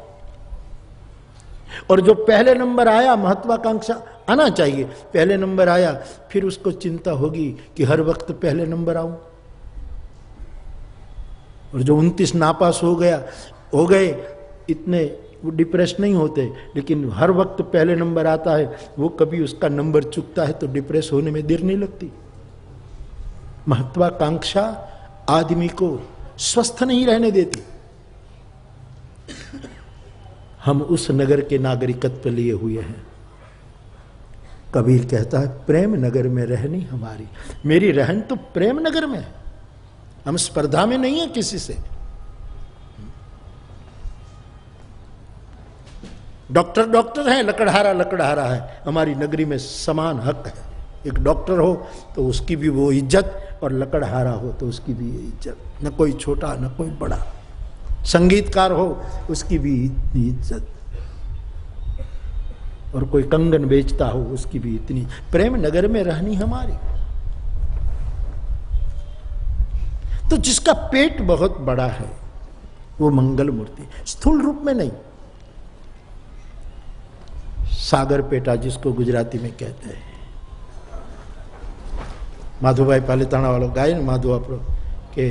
और जो पहले नंबर आया, महत्वाकांक्षा आना चाहिए, पहले नंबर आया, फिर उसको चिंता होगी कि हर वक्त पहले नंबर आऊं। और जो 29 नापास हो गए, इतने वो डिप्रेस नहीं होते, लेकिन हर वक्त पहले नंबर आता है, वो कभी उसका नंबर चुकता है तो डिप्रेस होने में देर नहीं लगती। महत्वाकांक्षा आदमी को स्वस्थ नहीं रहने देती। हम उस नगर के नागरिकत्व लिए हुए हैं। कबीर कहता है, प्रेम नगर में रहनी हमारी, मेरी रहन तो प्रेम नगर में है, हम स्पर्धा में नहीं है किसी से। डॉक्टर है, लकड़हारा है, हमारी नगरी में समान हक है। एक डॉक्टर हो तो उसकी भी वो इज्जत, और लकड़हारा हो तो उसकी भी इज्जत, न कोई छोटा न कोई बड़ा। संगीतकार हो उसकी भी इतनी इज्जत, और कोई कंगन बेचता हो उसकी भी इतनी। प्रेम नगर में रहनी हमारी। तो जिसका पेट बहुत बड़ा है वो मंगल मूर्ति, स्थूल रूप में नहीं, सागर पेटा जिसको गुजराती में कहते हैं। माधुभाई पालिताणा वालों गाय माधु आपरो के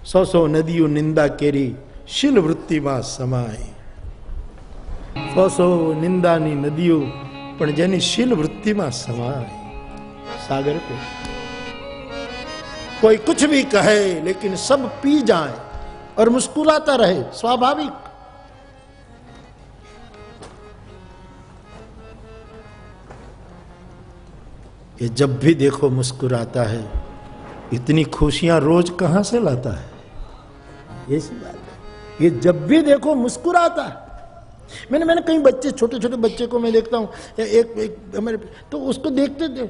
100 नदियों निंदा केरी शील वृत्ति में समाय। 100 निंदानी नदियों पण जेनी शील वृत्ति में समाय। सागर पे कोई कुछ भी कहे लेकिन सब पी जाए और मुस्कुराता रहे, स्वाभाविक। ये जब भी देखो मुस्कुराता है। इतनी खुशियां रोज कहां से लाता है? ऐसी बात है, ये जब भी देखो मुस्कुराता है। मैंने कई बच्चे, छोटे छोटे बच्चे को मैं देखता हूँ, एक हमारे, तो उसको देखते थे,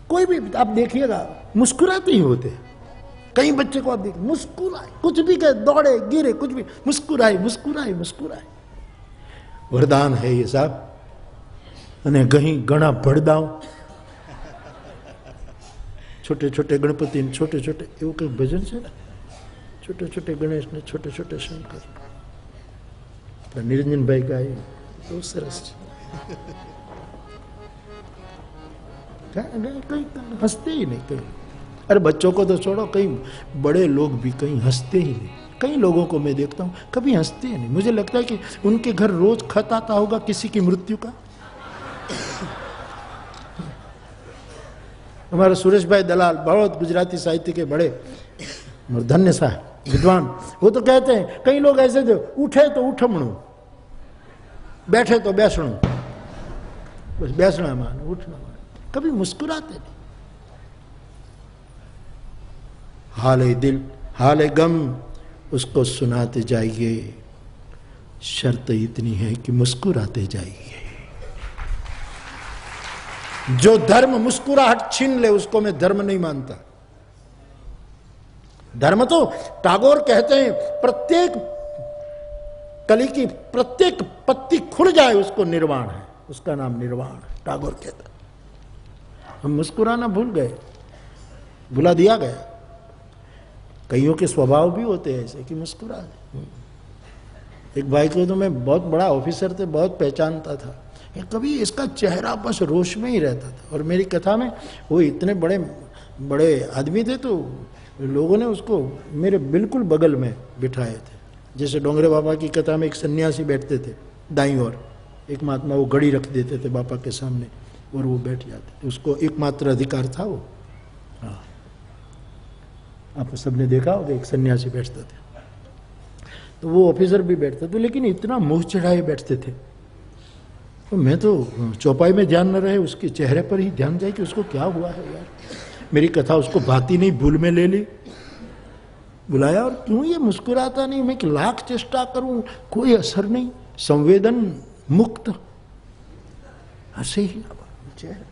कोई भी आप देखिएगा मुस्कुराते ही होते हैं। कई बच्चे को आप देखिए मुस्कुराए, कुछ भी कहे, दौड़े गिरे, कुछ भी मुस्कुराए मुस्कुराए मुस्कुराए। वरदान है ये साहब। અને કहीं ઘણા ભડદાઓ, छोटे छोटे गणपति ने छोटे छोटे, એવું કઈ ભજન છે ને, छोटे छोटे गणेश ने छोटे छोटे शंकर, तो निरंजन भाई गाय બહુ સરસ છે। कहीं हंसते ही नहीं कहीं। अरे बच्चों को तो छोड़ो, कई बड़े लोग भी कहीं हंसते ही नहीं। कई लोगों को मैं देखता हूँ कभी हंसते ही नहीं। मुझे लगता है कि उनके घर रोज खत आता होगा किसी की मृत्यु का। हमारे सुरेश भाई दलाल बहुत गुजराती साहित्य के बड़े धन्य साहब विद्वान, वो तो कहते हैं कई लोग ऐसे थे, उठे तो उठमणु, बैठे तो बैसणु, बस बैसना मानो उठना मानो, कभी मुस्कुराते नहीं। हाले दिल हाले गम उसको सुनाते जाइए, शर्त इतनी है कि मुस्कुराते जाइए। जो धर्म मुस्कुराहट छीन ले उसको मैं धर्म नहीं मानता। धर्म तो टैगोर कहते हैं प्रत्येक कली की प्रत्येक पत्ती खुल जाए उसको निर्वाण है, उसका नाम निर्वाण है, टैगोर कहता है। हम मुस्कुराना भूल गए, भुला दिया गया। कईयों के स्वभाव भी होते हैं ऐसे कि मुस्कुरा दे। एक भाई को तो मैं, बहुत बड़ा ऑफिसर थे, बहुत पहचानता था, कभी इसका चेहरा बस रोश में ही रहता था। और मेरी कथा में वो इतने बड़े बड़े आदमी थे, तो लोगों ने उसको मेरे बिल्कुल बगल में बिठाए थे। जैसे डोंगरे बाबा की कथा में एक सन्यासी बैठते थे दाईं ओर, एक महात्मा वो घड़ी रख देते थे बाबा के सामने और वो बैठ जाते, उसको एकमात्र अधिकार था वो। हाँ, आप सबने देखा होगा, एक सन्यासी बैठते थे, तो वो ऑफिसर भी बैठते थे, लेकिन इतना मुंह चढ़ाए बैठते थे। तो मैं तो चौपाई में ध्यान न रहे, उसके चेहरे पर ही ध्यान जाए कि उसको क्या हुआ है यार। मेरी कथा उसको भाती नहीं, भूल में ले ली, बुलाया, और क्यों ये मुस्कुराता नहीं? मैं कि लाख चेष्टा करूं, कोई असर नहीं, संवेदन मुक्त, हंसे ही ना चेहरा।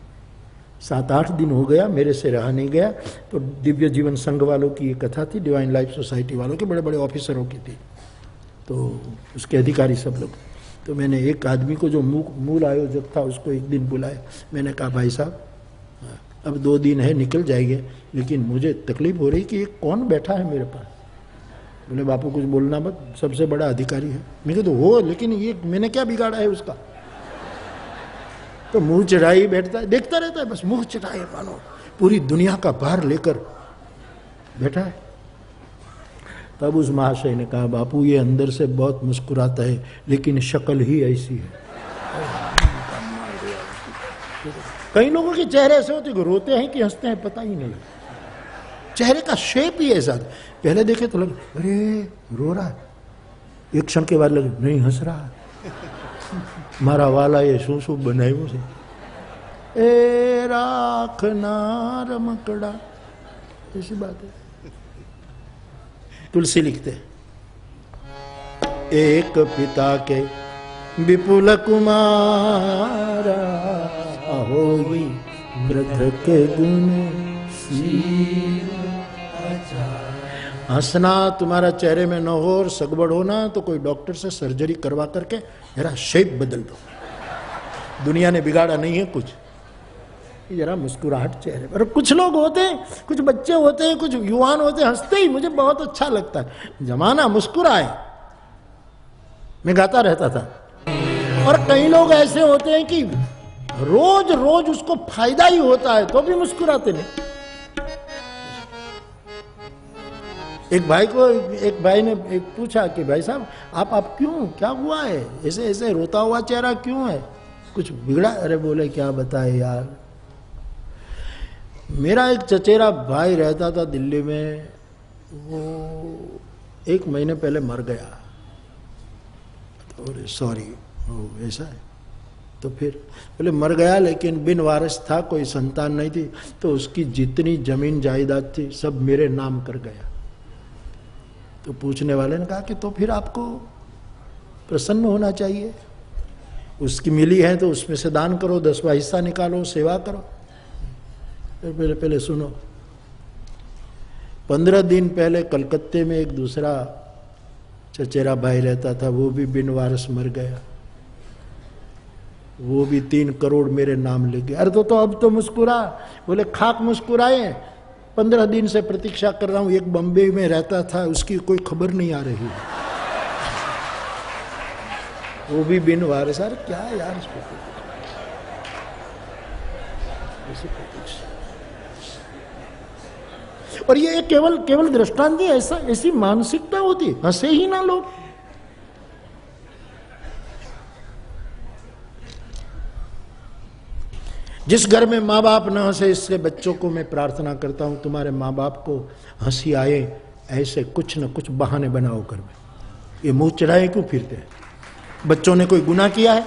7-8 दिन हो गया, मेरे से रहा नहीं गया। तो दिव्य जीवन संघ वालों की ये कथा थी, डिवाइन लाइफ सोसाइटी वालों की, बड़े बड़े ऑफिसरों की थी, तो उसके अधिकारी सब लोग। तो मैंने एक आदमी को जो मूल आयोजक था उसको एक दिन बुलाया। मैंने कहा भाई साहब अब 2 दिन है, निकल जाएंगे, लेकिन मुझे तकलीफ हो रही कि ये कौन बैठा है मेरे पास। बोले बापू कुछ बोलना मत, सबसे बड़ा अधिकारी है। मैं कहा तो हो, लेकिन ये मैंने क्या बिगाड़ा है उसका? तो मुंह चढ़ाई बैठता है, देखता रहता है, बस मुंह चढ़ाए मानो पूरी दुनिया का भार लेकर बैठा है। तब उस महाशय ने कहा बापू ये अंदर से बहुत मुस्कुराता है, लेकिन शक्ल ही ऐसी है। कई लोगों के चेहरे ऐसे होते हैं, रोते हैं कि हंसते हैं पता ही नहीं, चेहरे का शेप ही ऐसा। पहले देखे तो लगे अरे रो रहा है, एक क्षण के बाद लगे नहीं हंस रहा है, मारा वाला ये शू शू बनायो છે ए राखना रमकड़ा, ऐसी बात है। तुलसी लिखते एक पिता के विपुल कुमारा, अहोई वृद्ध के गुण हंसना तुम्हारा चेहरे में न हो और सगवड़ होना तो कोई डॉक्टर से सर्जरी करवा करके जरा शेप बदल दो, दुनिया ने बिगाड़ा नहीं है कुछ। जरा मुस्कुराहट चेहरे पर। कुछ लोग होते हैं, कुछ बच्चे होते हैं, कुछ युवान होते हैं, हंसते ही मुझे बहुत अच्छा लगता है, जमाना मुस्कुराए, मैं गाता रहता था। और कई लोग ऐसे होते हैं कि रोज रोज उसको फायदा ही होता है तो भी मुस्कुराते नहीं। एक भाई ने पूछा कि भाई साहब आप क्यों, क्या हुआ है, ऐसे ऐसे रोता हुआ चेहरा क्यों है, कुछ बिगड़ा? अरे बोले क्या बताए यार, मेरा एक चचेरा भाई रहता था दिल्ली में, वो 1 महीने पहले मर गया। अरे सॉरी, वो ऐसा है। तो फिर बोले मर गया लेकिन बिन वारिस था, कोई संतान नहीं थी, तो उसकी जितनी जमीन जायदाद थी सब मेरे नाम कर गया। तो पूछने वाले ने कहा कि तो फिर आपको प्रसन्न होना चाहिए, उसकी मिली है तो उसमें से दान करो, 10वां हिस्सा निकालो, सेवा करो। फिर पहले सुनो, 15 दिन पहले कलकत्ते में एक दूसरा चचेरा भाई रहता था, वो भी बिन वारिस मर गया, वो भी 3 करोड़ मेरे नाम ले गया। अरे तो अब तो मुस्कुरा। बोले खाक मुस्कुराए, 15 दिन से प्रतीक्षा कर रहा हूं, एक बम्बई में रहता था, उसकी कोई खबर नहीं आ रही, वो भी बिन वारिस। अरे क्या यार इसको और ये केवल दृष्टांत है, ऐसी मानसिकता होती, हंसे ही ना लोग। जिस घर में माँ बाप न हंसे, इससे बच्चों को मैं प्रार्थना करता हूं तुम्हारे माँ बाप को हंसी आए, ऐसे कुछ न कुछ बहाने बनाओ घर में। ये मुंह चढ़ाए क्यों फिरते हैं? बच्चों ने कोई गुनाह किया है?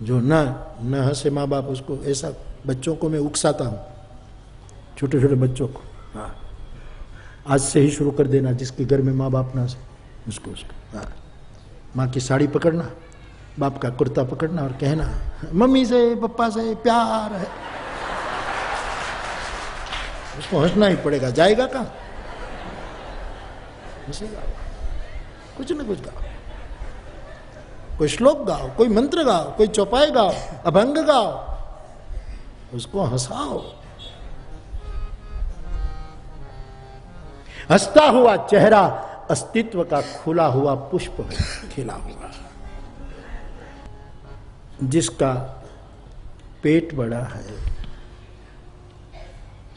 जो न हंसे माँ बाप, उसको ऐसा बच्चों को मैं उकसाता हूं, छोटे छोटे बच्चों को। हाँ, आज से ही शुरू कर देना, जिसके घर में माँ बाप ना हंसे उसको हाँ, माँ की साड़ी पकड़ना, बाप का कुर्ता पकड़ना और कहना मम्मी से पापा से प्यार है। उसको हंसना ही पड़ेगा, जाएगा कहां? हंसेगा, कुछ न कुछ गाओ, कोई श्लोक गाओ, कोई मंत्र गाओ, कोई चौपाई गाओ, अभंग गाओ, उसको हंसाओ। हंसता हुआ चेहरा अस्तित्व का खुला हुआ पुष्प है, खिला हुआ। जिसका पेट बड़ा है,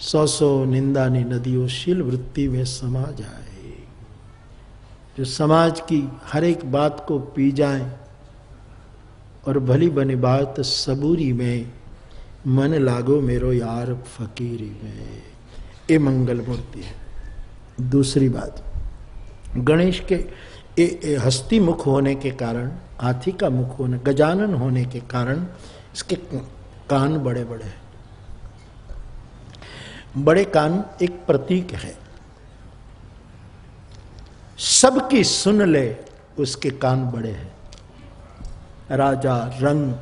100 निंदानी नदियों शील वृत्ति में समा जाए। जो समाज की हर एक बात को पी जाए और भली बनी बात सबूरी में, मन लागो मेरो यार फकीरी में। ये मंगल मूर्ति है। दूसरी बात, गणेश के हस्ती मुख होने के कारण, हाथी का मुख होने, गजानन होने के कारण इसके कान बड़े बड़े हैं। बड़े कान एक प्रतीक है, सबकी सुन ले उसके कान बड़े हैं। राजा, रंग,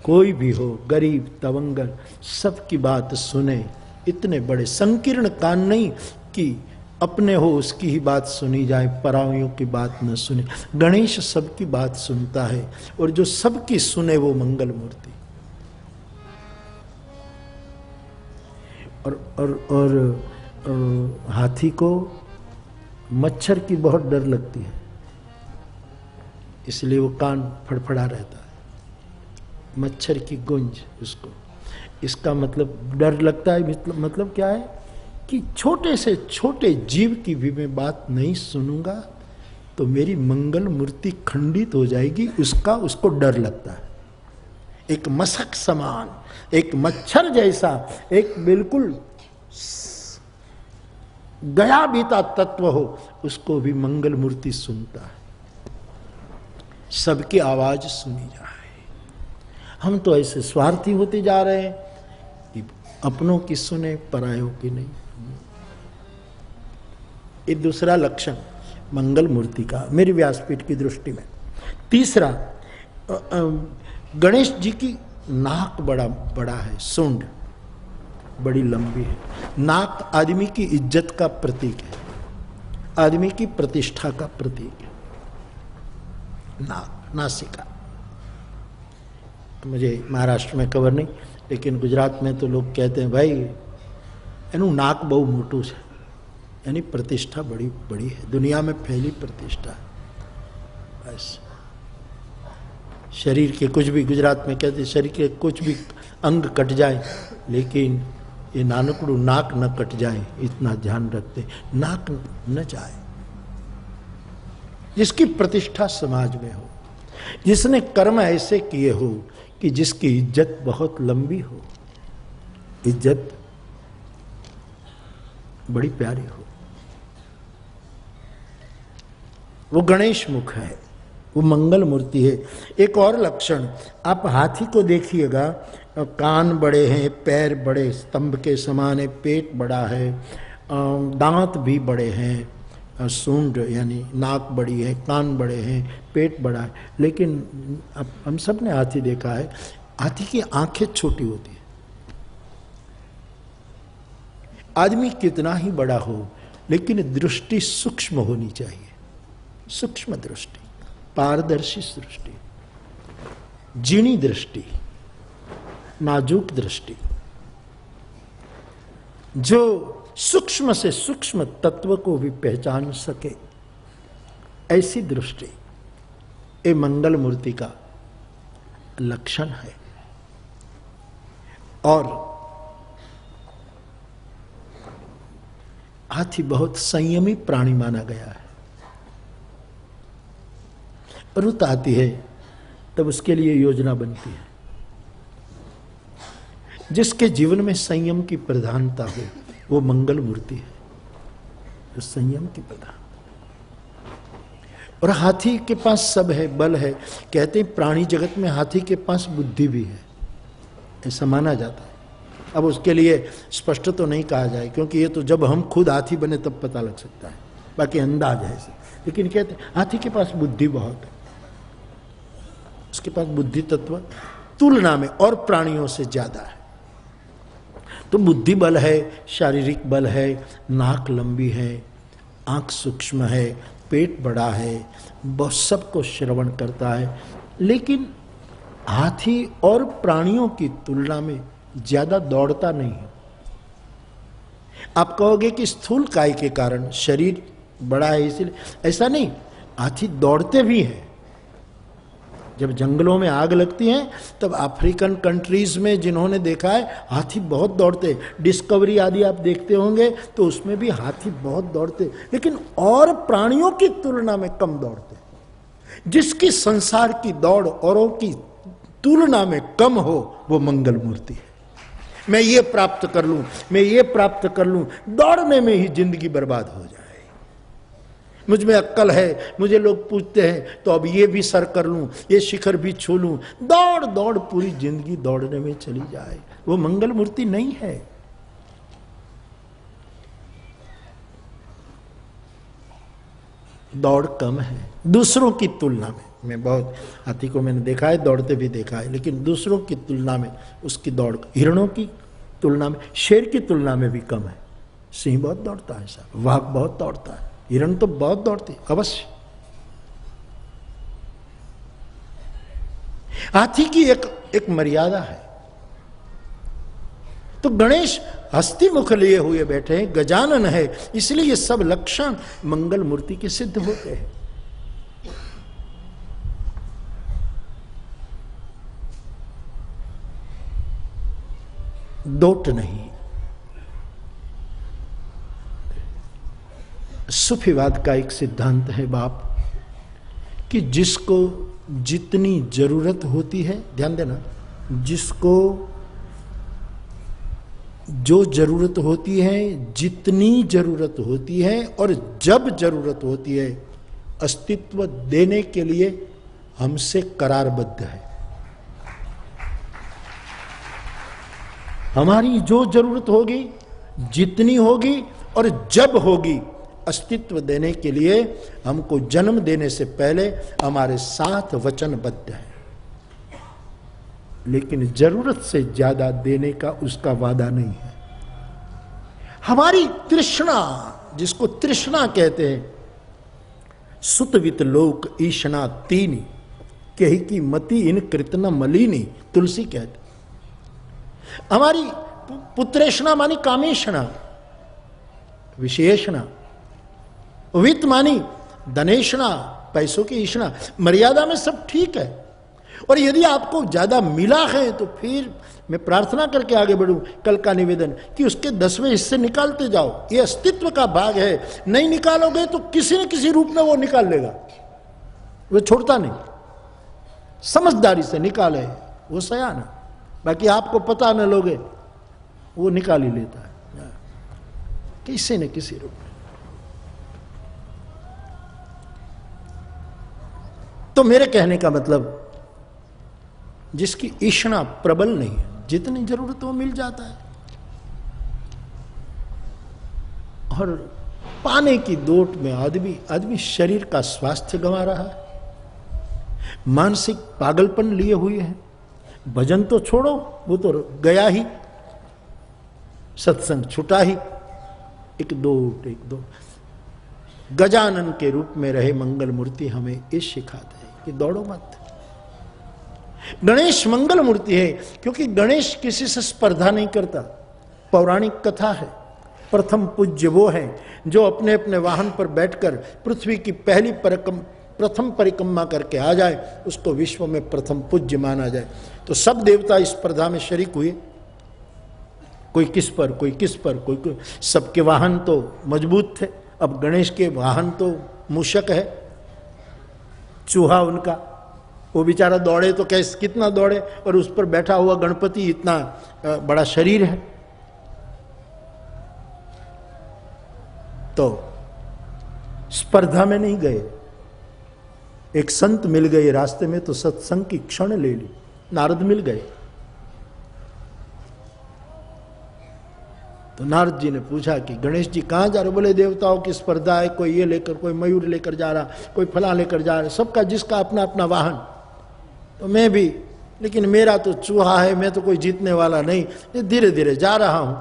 कोई भी हो, गरीब, तवंगर, सबकी बात सुने, इतने बड़े संकीर्ण कान नहीं कि अपने हो उसकी ही बात सुनी जाए, परायों की बात न सुने। गणेश सबकी बात सुनता है, और जो सबकी सुने वो मंगल मूर्ति। और हाथी को मच्छर की बहुत डर लगती है, इसलिए वो कान फड़फड़ा रहता है। मच्छर की गूंज उसको, इसका मतलब डर लगता है। मतलब क्या है कि छोटे से छोटे जीव की भी मैं बात नहीं सुनूंगा तो मेरी मंगल मूर्ति खंडित हो जाएगी, उसको डर लगता है। एक मशक समान, एक मच्छर जैसा, एक बिल्कुल गया बीता तत्व हो, उसको भी मंगल मूर्ति सुनता है। सबकी आवाज सुनी जाए। हम तो ऐसे स्वार्थी होते जा रहे हैं कि अपनों की सुने, परायों की नहीं। ये दूसरा लक्षण मंगल मूर्ति का मेरी व्यासपीठ की दृष्टि में। तीसरा, गणेश जी की नाक बड़ा है, सूंड बड़ी लंबी है। नाक आदमी की इज्जत का प्रतीक है, आदमी की प्रतिष्ठा का प्रतीक है। नाक, नासिका। मुझे महाराष्ट्र में खबर नहीं, लेकिन गुजरात में तो लोग कहते हैं भाई एनु नाक बहु मोटू है, यानी प्रतिष्ठा बड़ी बड़ी है, दुनिया में फैली प्रतिष्ठा है। बस शरीर के कुछ भी, गुजरात में कहते शरीर के कुछ भी अंग कट जाए, लेकिन ये नानकड़ू नाक न कट जाए, इतना ध्यान रखते, नाक न जाए। जिसकी प्रतिष्ठा समाज में हो, जिसने कर्म ऐसे किए हो कि जिसकी इज्जत बहुत लंबी हो, इज्जत बड़ी प्यारी हो, वो गणेश मुख है। वो मंगल मूर्ति है। एक और लक्षण, आप हाथी को देखिएगा, कान बड़े हैं, पैर बड़े स्तंभ के समान है, पेट बड़ा है, दांत भी बड़े हैं, सूंड यानी नाक बड़ी है, कान बड़े हैं, पेट बड़ा है। लेकिन हम सब ने हाथी देखा है, हाथी की आंखें छोटी होती है। आदमी कितना ही बड़ा हो, लेकिन दृष्टि सूक्ष्म होनी चाहिए, सूक्ष्म दृष्टि, पारदर्शी दृष्टि, जीणी दृष्टि, नाजुक दृष्टि, जो सूक्ष्म से सूक्ष्म तत्व को भी पहचान सके, ऐसी दृष्टि ये मंगल मूर्ति का लक्षण है। और हाथी बहुत संयमी प्राणी माना गया है। रुत आती है तब उसके लिए योजना बनती है। जिसके जीवन में संयम की प्रधानता हो वो मंगल मूर्ति है, जो संयम की प्रधान। और हाथी के पास सब है, बल है। कहते हैं प्राणी जगत में हाथी के पास बुद्धि भी है, ऐसा माना जाता है। अब उसके लिए स्पष्ट तो नहीं कहा जाए, क्योंकि ये तो जब हम खुद हाथी बने तब पता लग सकता है, बाकी अंदाज है ऐसे। लेकिन कहते हैं हाथी के पास बुद्धि बहुत है, उसके पास बुद्धि तत्व तुलना में और प्राणियों से ज्यादा है। तो बुद्धि बल है, शारीरिक बल है, नाक लंबी है, आंख सूक्ष्म है, पेट बड़ा है, बहुत सबको श्रवण करता है। लेकिन हाथी और प्राणियों की तुलना में ज्यादा दौड़ता नहीं है। आप कहोगे कि स्थूल काय के कारण शरीर बड़ा है इसलिए, ऐसा नहीं, हाथी दौड़ते भी हैं। जब जंगलों में आग लगती है तब अफ्रीकन कंट्रीज में जिन्होंने देखा है हाथी बहुत दौड़ते, डिस्कवरी आदि आप देखते होंगे तो उसमें भी हाथी बहुत दौड़ते, लेकिन और प्राणियों की तुलना में कम दौड़ते। जिसकी संसार की दौड़ औरों की तुलना में कम हो वो मंगल मूर्ति है। मैं ये प्राप्त कर लूं, मैं ये प्राप्त कर लूं, दौड़ने में ही जिंदगी बर्बाद हो जाए। मुझ में अक्ल है, मुझे लोग पूछते हैं तो अब ये भी सर कर लूं, ये शिखर भी छू लूं, दौड़ दौड़ पूरी जिंदगी दौड़ने में चली जाए, वो मंगल मूर्ति नहीं है। दौड़ कम है दूसरों की तुलना में। मैं बहुत हाथी को मैंने देखा है, दौड़ते भी देखा है, लेकिन दूसरों की तुलना में उसकी दौड़, हिरणों की तुलना में, शेर की तुलना में भी कम है। सिंह बहुत दौड़ता है साहब, वाघ बहुत दौड़ता है, हिरण तो बहुत दौड़ती अवश्य। हाथी की एक मर्यादा है। तो गणेश हस्ती मुख लिए हुए बैठे हैं, गजानन है, इसलिए ये सब लक्षण मंगल मूर्ति के सिद्ध होते हैं। दोट नहीं। सूफीवाद का एक सिद्धांत है बाप, कि जिसको जितनी जरूरत होती है, ध्यान देना, जिसको जो जरूरत होती है, जितनी जरूरत होती है और जब जरूरत होती है, अस्तित्व देने के लिए हमसे करारबद्ध है। हमारी जो जरूरत होगी, जितनी होगी और जब होगी, अस्तित्व देने के लिए हमको जन्म देने से पहले हमारे साथ वचनबद्ध है। लेकिन जरूरत से ज्यादा देने का उसका वादा नहीं है। हमारी तृष्णा, जिसको तृष्णा कहते हैं, सुतवित लोक ईशना तीनी कही की मति इन कृतना मलिनी, तुलसी कहते। हमारी पुत्रेषणा मानी कामेषणा, विशेषणा, वित्त मानी धनेषणा, पैसों की ईषणा। मर्यादा में सब ठीक है, और यदि आपको ज्यादा मिला है तो फिर मैं प्रार्थना करके आगे बढ़ूं, कल का निवेदन, कि उसके 10वें हिस्से निकालते जाओ। ये अस्तित्व का भाग है, नहीं निकालोगे तो किसी न किसी रूप में वो निकाल लेगा, वो छोड़ता नहीं। समझदारी से निकाले वो सयाना, बाकी आपको पता न लोगे वो निकाल ही लेता है किसी न किसी रूप में। तो मेरे कहने का मतलब, जिसकी ईष्णा प्रबल नहीं है, जितनी जरूरत हो मिल जाता है, और पाने की दोट में आदमी शरीर का स्वास्थ्य गंवा रहा है, मानसिक पागलपन लिए हुए है। भजन तो छोड़ो, वो तो गया ही, सत्संग छुटा ही। एक दो गजानन के रूप में रहे मंगल मूर्ति हमें ये सिखाते हैं कि दौड़ो मत। गणेश मंगल मूर्ति है क्योंकि गणेश किसी से स्पर्धा नहीं करता। पौराणिक कथा है, प्रथम पूज्य वो है जो अपने अपने वाहन पर बैठकर पृथ्वी की प्रथम परिक्रमा करके आ जाए, उसको विश्व में प्रथम पूज्य माना जाए। तो सब देवता इस स्पर्धा में शरीक हुए, कोई किस पर, कोई सबके वाहन तो मजबूत थे। अब गणेश के वाहन तो मूषक है, चूहा उनका, वो बेचारा दौड़े तो कैसे, कितना दौड़े, और उस पर बैठा हुआ गणपति इतना बड़ा शरीर है। तो स्पर्धा में नहीं गए। एक संत मिल गए रास्ते में तो सत्संग की क्षण ले ली। नारद मिल गए तो नारद जी ने पूछा कि गणेश जी कहां जा रहे? बोले देवताओं की स्पर्धा है, कोई ये लेकर, कोई मयूर लेकर जा रहा, कोई फला लेकर जा रहा, सबका जिसका अपना अपना वाहन। तो मैं भी, लेकिन मेरा तो चूहा है, मैं तो कोई जीतने वाला नहीं, धीरे धीरे जा रहा हूं।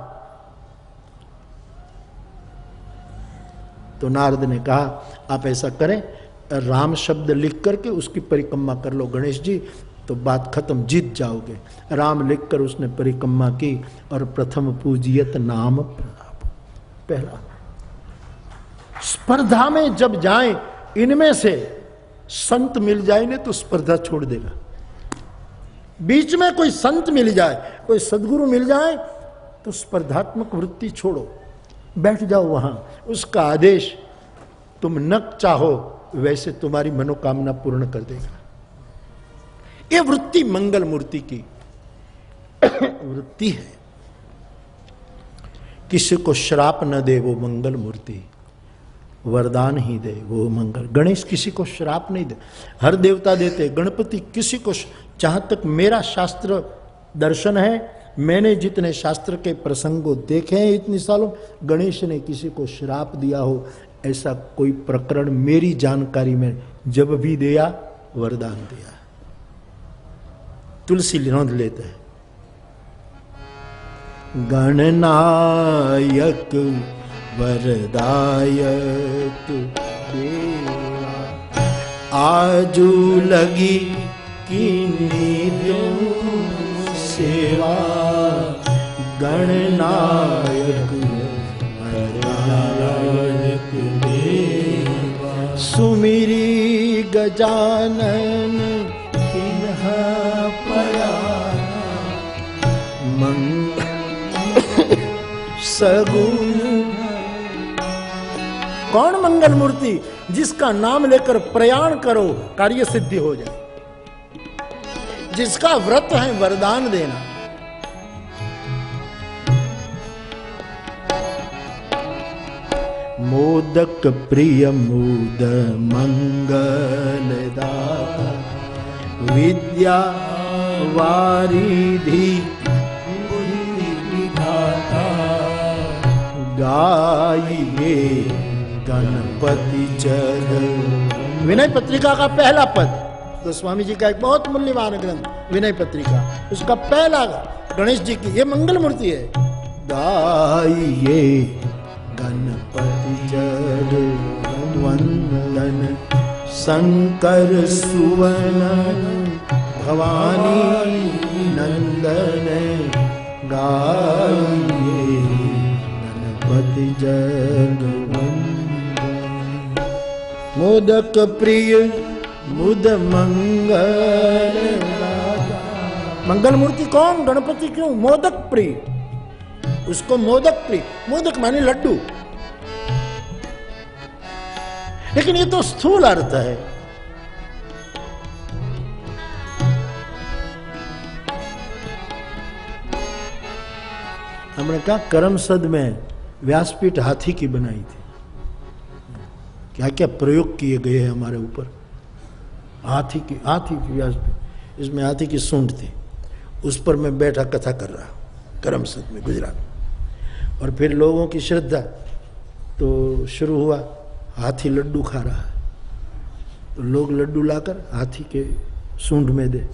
तो नारद ने कहा आप ऐसा करें, राम शब्द लिख करके उसकी परिक्रमा कर लो गणेश जी, तो बात खत्म, जीत जाओगे। राम लिखकर उसने परिक्रमा की और प्रथम पूजियत नाम पहला। स्पर्धा में जब जाएं, इनमें से संत मिल जाए ने तो स्पर्धा छोड़ देगा। बीच में कोई संत मिल जाए, कोई सदगुरु मिल जाए तो स्पर्धात्मक वृत्ति छोड़ो, बैठ जाओ वहां। उसका आदेश तुम न चाहो वैसे तुम्हारी मनोकामना पूर्ण कर देगा। ये वृत्ति मंगल मूर्ति की वृत्ति है। किसी को श्राप न दे वो मंगल मूर्ति, वरदान ही दे वो मंगल। गणेश किसी को श्राप नहीं दे, हर देवता देते, गणपति किसी को, जहां तक मेरा शास्त्र दर्शन है, मैंने जितने शास्त्र के प्रसंगों देखे हैं इतने सालों, गणेश ने किसी को श्राप दिया हो ऐसा कोई प्रकरण मेरी जानकारी में जब भी दिया, वरदान दिया। तुलसी नोंद लेते हैं, गणनायक वरदायक देवा, आजू लगी कीनी सेवा, गणनायक वरदायक देवा, सुमिरी गजानन किन्ह पया, सगुण। कौन मंगल मूर्ति? जिसका नाम लेकर प्रयाण करो कार्य सिद्धि हो जाए, जिसका व्रत है वरदान देना। मोदक प्रिय मोद मंगल दाता, विद्या वारिधि विधाता, गाइए गणपति जग। विनय पत्रिका का पहला पद, तो स्वामी जी का एक बहुत मूल्यवान ग्रंथ विनय पत्रिका, उसका पहला गणेश जी की ये मंगल मूर्ति है। गाइए गणपति जग वंदन, शंकर सुवन भवानी नंदन, गाइए गणपति जग वंदन। मोदक प्रिय मुद मंगल, मंगल मूर्ति कौन? गणपति। क्यों? मोदक प्रिय, उसको मोदक प्रिय, मोदक माने लड्डू, लेकिन ये तो स्थूल अर्थ है। हमने कहा करमसद में व्यासपीठ हाथी की बनाई थी, क्या क्या प्रयोग किए गए हैं हमारे ऊपर। हाथी की इसमें हाथी की सूंड थी, उस पर मैं बैठा कथा कर रहा, करमसद में, गुजरात। और फिर लोगों की श्रद्धा, तो शुरू हुआ, हाथी लड्डू खा रहा है, तो लोग लड्डू लाकर हाथी के सूंड में दे।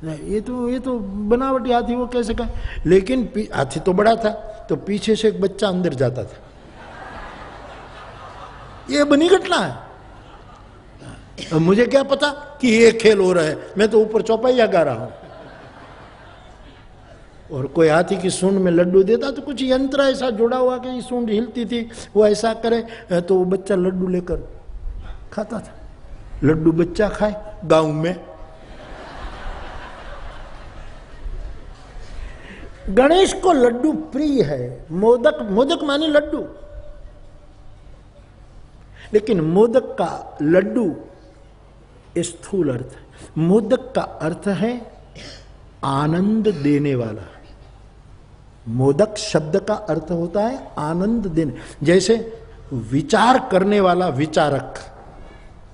ये तो बनावटी हाथी, वो कैसे का? लेकिन हाथी तो बड़ा था, तो पीछे से एक बच्चा अंदर जाता था। ये बनी घटना है। अब मुझे क्या पता कि ये खेल हो रहा है, मैं तो ऊपर चौपाइया गा रहा हूं। और कोई हाथी की सूंड में लड्डू देता तो कुछ यंत्र ऐसा जुड़ा हुआ कि सूंड हिलती थी, वो ऐसा करे तो वो बच्चा लड्डू लेकर खाता था। लड्डू बच्चा खाए गांव में। गणेश को लड्डू प्रिय है। मोदक माने लड्डू, लेकिन मोदक का लड्डू स्थूल अर्थ है। मोदक का अर्थ है आनंद देने वाला। मोदक शब्द का अर्थ होता है आनंद देने। जैसे विचार करने वाला विचारक,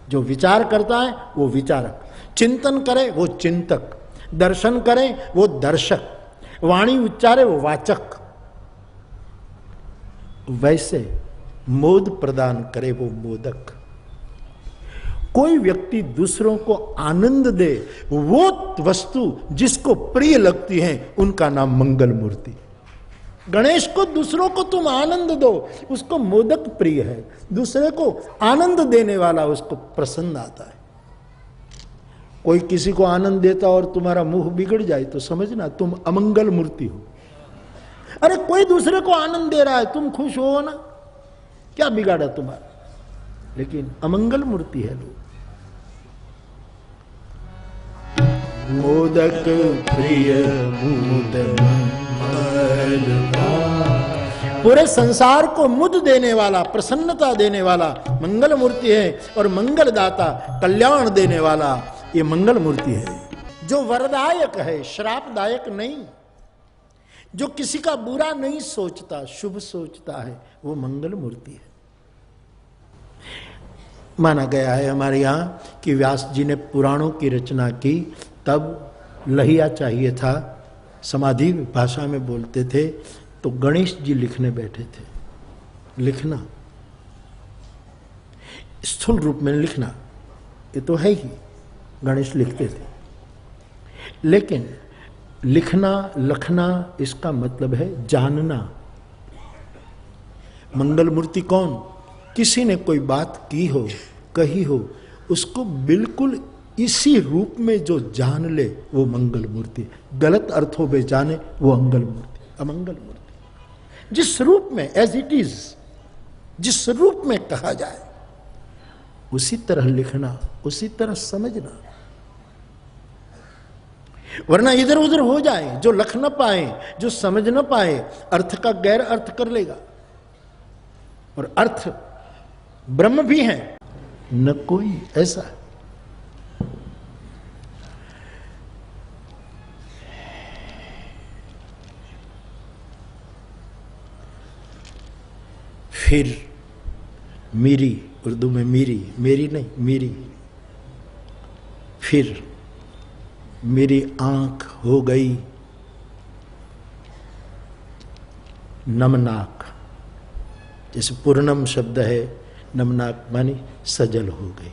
जो विचार करता है वो विचारक, चिंतन करे वो चिंतक, दर्शन करे वो दर्शक, वाणी उच्चारे वो वाचक। वैसे मोद प्रदान करे वो मोदक। कोई व्यक्ति दूसरों को आनंद दे, वो वस्तु जिसको प्रिय लगती है, उनका नाम मंगल मूर्ति। गणेश को दूसरों को तुम आनंद दो, उसको मोदक प्रिय है। दूसरे को आनंद देने वाला उसको प्रसन्न आता है। कोई किसी को आनंद देता और तुम्हारा मुंह बिगड़ जाए तो समझना तुम अमंगल मूर्ति हो। अरे कोई दूसरे को आनंद दे रहा है, तुम खुश हो ना, क्या बिगाड़ा तुम्हारा? लेकिन अमंगल मूर्ति है लोग। मोदक प्रिय मुद पूरे संसार को मुद देने वाला, प्रसन्नता देने वाला मंगल मूर्ति है। और मंगलदाता, कल्याण देने वाला, ये मंगल मूर्ति है। जो वरदायक है, श्रापदायक नहीं। जो किसी का बुरा नहीं सोचता, शुभ सोचता है, वो मंगल मूर्ति है। माना गया है हमारे यहाँ कि व्यास जी ने पुराणों की रचना की, तब लहिया चाहिए था, समाधि भाषा में बोलते थे, तो गणेश जी लिखने बैठे थे। लिखना, स्थूल रूप में लिखना, ये तो है ही, गणेश लिखते थे। लेकिन लिखना, लखना, इसका मतलब है जानना। मंगल मूर्ति कौन? किसी ने कोई बात की हो, कही हो, उसको बिल्कुल इसी रूप में जो जान ले, वो मंगल मूर्ति। गलत अर्थों में जाने, वो अंगल मूर्ति, अमंगल मूर्ति। जिस रूप में, एज इट इज, जिस रूप में कहा जाए, उसी तरह लिखना, उसी तरह समझना। वरना इधर उधर हो जाए, जो लख न पाए, जो समझ न पाए, अर्थ का गैर अर्थ कर लेगा। और अर्थ ब्रह्म भी है, न कोई ऐसा। फिर मीरी, उर्दू में मीरी, मेरी नहीं, मीरी। फिर मेरी आंख हो गई नमनाक। जैसे पूर्णम शब्द है, नमनाक मानी सजल हो गई।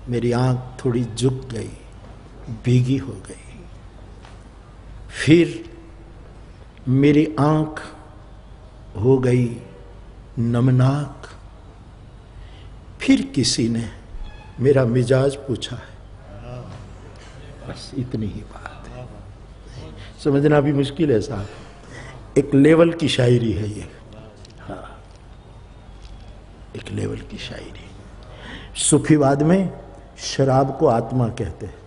मेरी आंख थोड़ी झुक गई, भीगी हो गई। फिर मेरी आंख हो गई नमनाक। फिर किसी ने मेरा मिजाज पूछा है। बस इतनी ही बात है। समझना भी मुश्किल है साहब। एक लेवल की शायरी है ये। हाँ, एक लेवल की शायरी। सूफीवाद में शराब को आत्मा कहते हैं।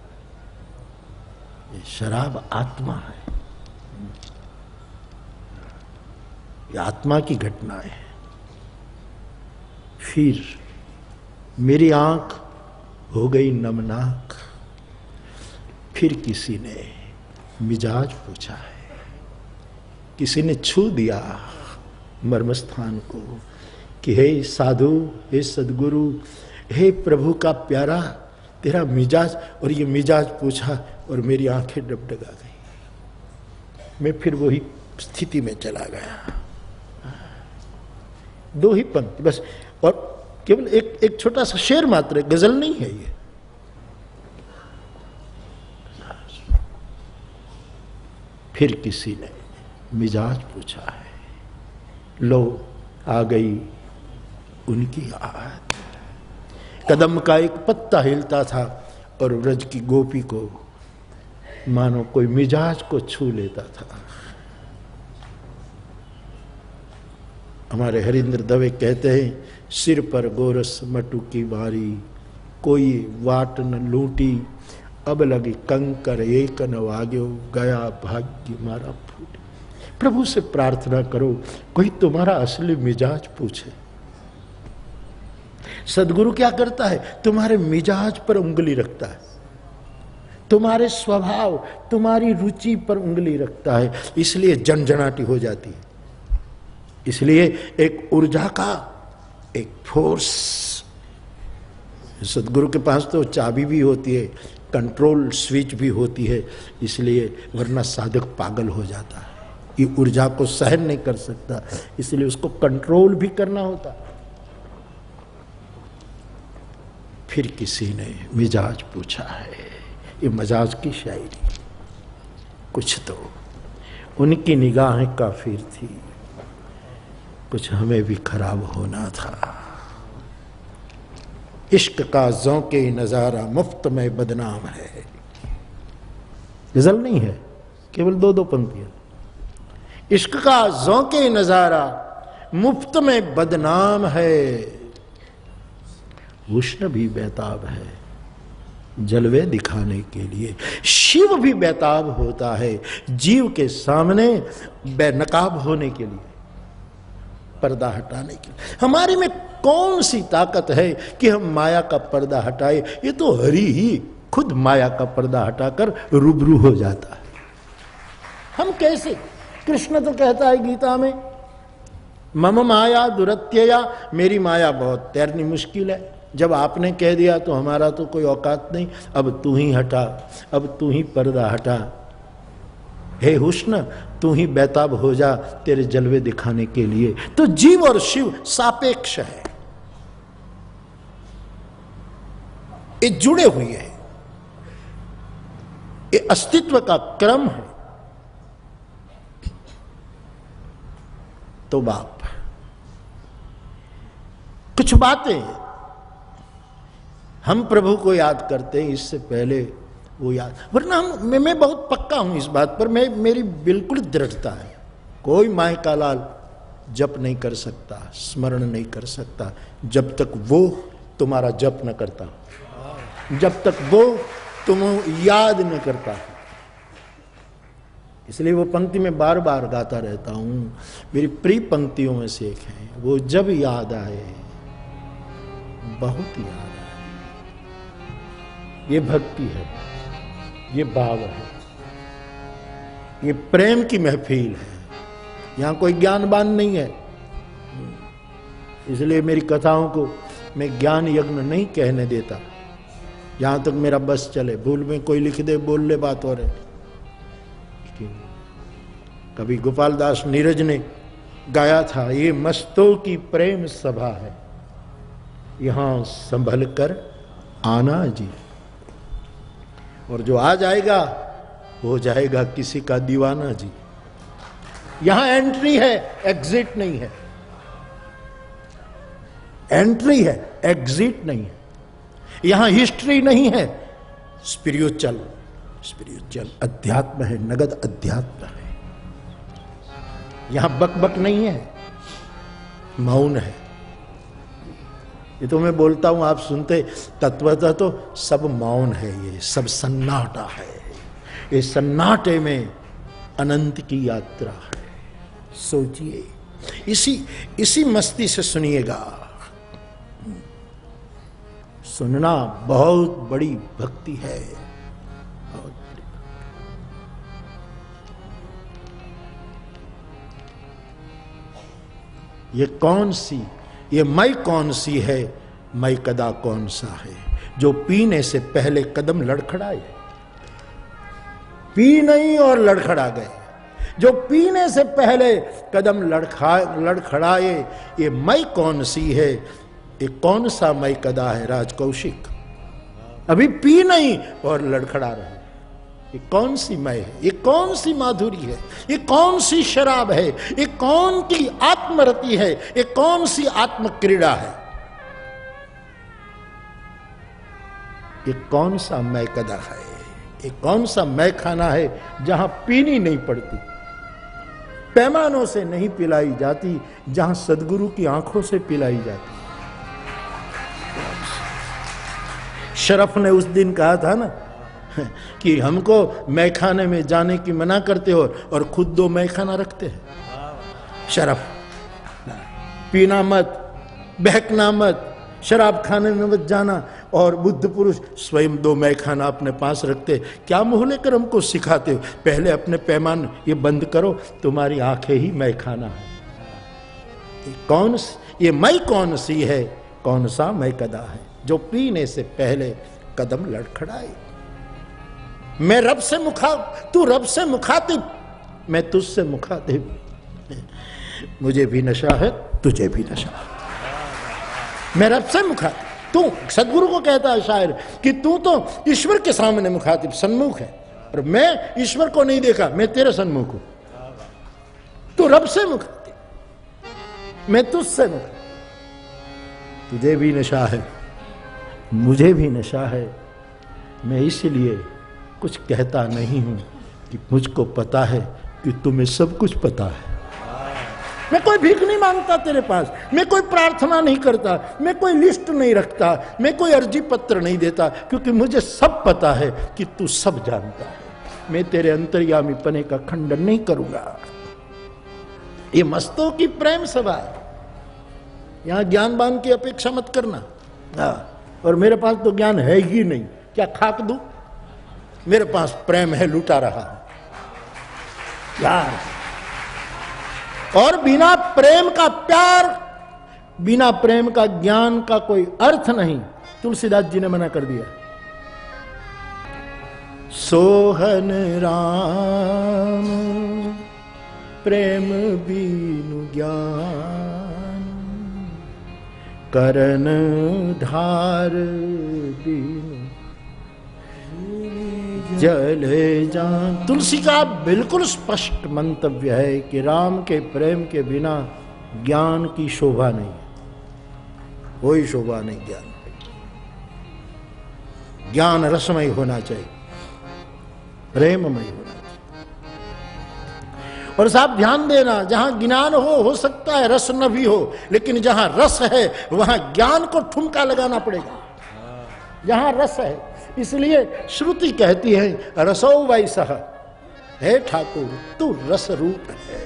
ये शराब आत्मा है, ये आत्मा की घटना है। फिर मेरी आंख हो गई नमनाक। फिर किसी ने मिजाज पूछा है, किसी ने छू दिया मर्मस्थान को कि हे साधु, हे सदगुरु, हे प्रभु का प्यारा, तेरा मिजाज, और ये मिजाज पूछा और मेरी आंखें डगडगा गई। मैं फिर वही स्थिति में चला गया। 2 ही पंक्ति बस, और केवल एक छोटा सा शेर मात्र, गजल नहीं है ये। फिर किसी ने मिजाज पूछा है, लो आ गई उनकी याद। कदम का एक पत्ता हिलता था और व्रज की गोपी को मानो कोई मिजाज को छू लेता था। हमारे हरिंद्र दवे कहते हैं, सिर पर गोरस मटू की बारी, कोई वाट न लूटी, अब लगी कंकर एक न वाग्यो, गया भाग्य मारा फूटी। प्रभु से प्रार्थना करो कोई तुम्हारा असली मिजाज पूछे। सदगुरु क्या करता है, तुम्हारे मिजाज पर उंगली रखता है, तुम्हारे स्वभाव तुम्हारी रुचि पर उंगली रखता है, इसलिए जनजनाटी हो जाती है। इसलिए एक ऊर्जा का एक फोर्स, सदगुरु के पास तो चाबी भी होती है, कंट्रोल स्विच भी होती है, इसलिए वरना साधक पागल हो जाता है, ये ऊर्जा को सहन नहीं कर सकता, इसलिए उसको कंट्रोल भी करना होता। फिर किसी ने मिजाज पूछा है, ये मजाज की शायरी, कुछ तो उनकी निगाहें काफिर थी, कुछ हमें भी खराब होना था। इश्क का ज़ौक़े नज़ारा मुफ्त में बदनाम है। गजल नहीं है, केवल 2 पंक्तियां। इश्क का ज़ौक़े नज़ारा मुफ्त में बदनाम है, हुस्न भी बेताब है जलवे दिखाने के लिए। शिव भी बेताब होता है जीव के सामने बेनकाब होने के लिए, पर्दा हटाने के लिए। हमारे में कौन सी ताकत है कि हम माया का पर्दा हटाए? ये तो हरि ही खुद माया का पर्दा हटाकर रूबरू हो जाता है। हम कैसे? कृष्ण तो कहता है गीता में, मम माया दुरत्यया, मेरी माया बहुत तैरनी मुश्किल है। जब आपने कह दिया तो हमारा तो कोई औकात नहीं, अब तू ही हटा, अब तू ही पर्दा हटा। हे हुस्न, तू ही बेताब हो जा तेरे जलवे दिखाने के लिए। तो जीव और शिव सापेक्ष है, ये जुड़े हुए हैं, ये अस्तित्व का क्रम है। तो बाप, कुछ बातें हम प्रभु को याद करते हैं, इससे पहले वो याद, वरना मैं बहुत पक्का हूं इस बात पर, मेरी बिल्कुल दृढ़ता है, कोई माय का लाल जप नहीं कर सकता, स्मरण नहीं कर सकता जब तक वो तुम्हारा जप न करता, जब तक वो तुम याद न करता। इसलिए वो पंक्ति में बार बार गाता रहता हूं, मेरी प्रिय पंक्तियों में से एक है, वो जब याद आए बहुत याद आए। ये भक्ति है, ये भाव है, ये प्रेम की महफिल है, यहां कोई ज्ञानवान नहीं है। इसलिए मेरी कथाओं को मैं ज्ञान यज्ञ नहीं कहने देता, यहां तक मेरा बस चले, भूल में कोई लिख दे बोल ले बात और है। कभी गोपाल दास नीरज ने गाया था, ये मस्तों की प्रेम सभा है, यहां संभल कर आना जी, और जो आ जाएगा हो जाएगा किसी का दीवाना जी। यहां एंट्री है, एग्जिट नहीं है, एंट्री है, एग्जिट नहीं है। यहां हिस्ट्री नहीं है, स्पिरिचुअल अध्यात्म है, नगद अध्यात्म है। यहां बकबक नहीं है, मौन है। ये तो मैं बोलता हूं आप सुनते, तत्वतः तो सब मौन है, ये सब सन्नाटा है, ये सन्नाटे में अनंत की यात्रा है। सोचिए, इसी मस्ती से सुनिएगा। सुनना बहुत बड़ी भक्ति है। ये कौन सी, ये मैं कौन सी है, मैं कदा कौन सा है, जो पीने से पहले कदम लड़खड़ाए। पी नहीं और लड़खड़ा गए। जो पीने से पहले कदम लड़खड़ाए, ये मई कौन सी है, ये कौन सा मई कदा है राजकौशिक? अभी पी नहीं और लड़खड़ा रहे। ये कौन सी मय है, ये कौन सी माधुरी है, ये कौन सी शराब है, ये कौन की आत्मरति है, ये कौन सी आत्म क्रीड़ा है? ये कौन सा मय कदा है, ये कौन सा मय खाना है जहां पीनी नहीं पड़ती, पैमानों से नहीं पिलाई जाती, जहां सदगुरु की आंखों से पिलाई जाती। शरफ ने उस दिन कहा था ना कि हमको मैखाने में जाने की मना करते हो और खुद 2 मैखाना रखते हैं। शरफ, पीना मत, बहकना मत, शराब खाने में मत जाना, और बुद्ध पुरुष स्वयं 2 मैखाना अपने पास रखते। क्या मुंह लेकर हमको सिखाते हो? पहले अपने पैमान ये बंद करो, तुम्हारी आंखें ही मैखाना है। ये मई कौन सी है, कौन सा मई कदा है, जो पीने से पहले कदम लड़खड़ाए। मैं रब से तू रब से मुखातिब, मैं तुझसे मुखातिब। मुझे भी नशा है, तुझे भी नशा है। मैं रब से मुखातिब, तू सदगुरु को कहता है शायर कि तू तो ईश्वर के सामने मुखातिब, सन्मुख है, और मैं ईश्वर को नहीं देखा, मैं तेरे सन्मुख हूं। तू रब से मुखातिब, मैं तुझसे मुखातिब। तुझे भी नशा है, मुझे भी नशा है। मैं इसलिए कुछ कहता नहीं हूं कि मुझको पता है कि तुम्हें सब कुछ पता है। मैं कोई भीख नहीं मांगता तेरे पास, मैं कोई प्रार्थना नहीं करता, मैं कोई लिस्ट नहीं रखता, मैं कोई अर्जी पत्र नहीं देता, क्योंकि मुझे सब पता है कि तू सब जानता है। मैं तेरे अंतर्यामी पने का खंडन नहीं करूंगा। ये मस्तों की प्रेम सभा है, यहां ज्ञानवान की अपेक्षा मत करना। और मेरे पास तो ज्ञान है ही नहीं, क्या खाक दूं? मेरे पास प्रेम है, लुटा रहा यार। और बिना प्रेम का प्यार, बिना प्रेम का ज्ञान का कोई अर्थ नहीं। तुलसीदास जी ने मना कर दिया। सोहन राम प्रेम बीनु ज्ञान, करन धार बीनु जल जान। तुलसी का बिल्कुल स्पष्ट मंतव्य है कि राम के प्रेम के बिना ज्ञान की शोभा नहीं, कोई शोभा नहीं ज्ञान। ज्ञान रसमय होना चाहिए, प्रेममय होना चाहिए। और साहब ध्यान देना, जहां ज्ञान हो सकता है रस न भी हो, लेकिन जहां रस है वहां ज्ञान को ठुमका लगाना पड़ेगा। जहां रस है, इसलिए श्रुति कहती है रसो वैसह, हे ठाकुर तू रस रूप है।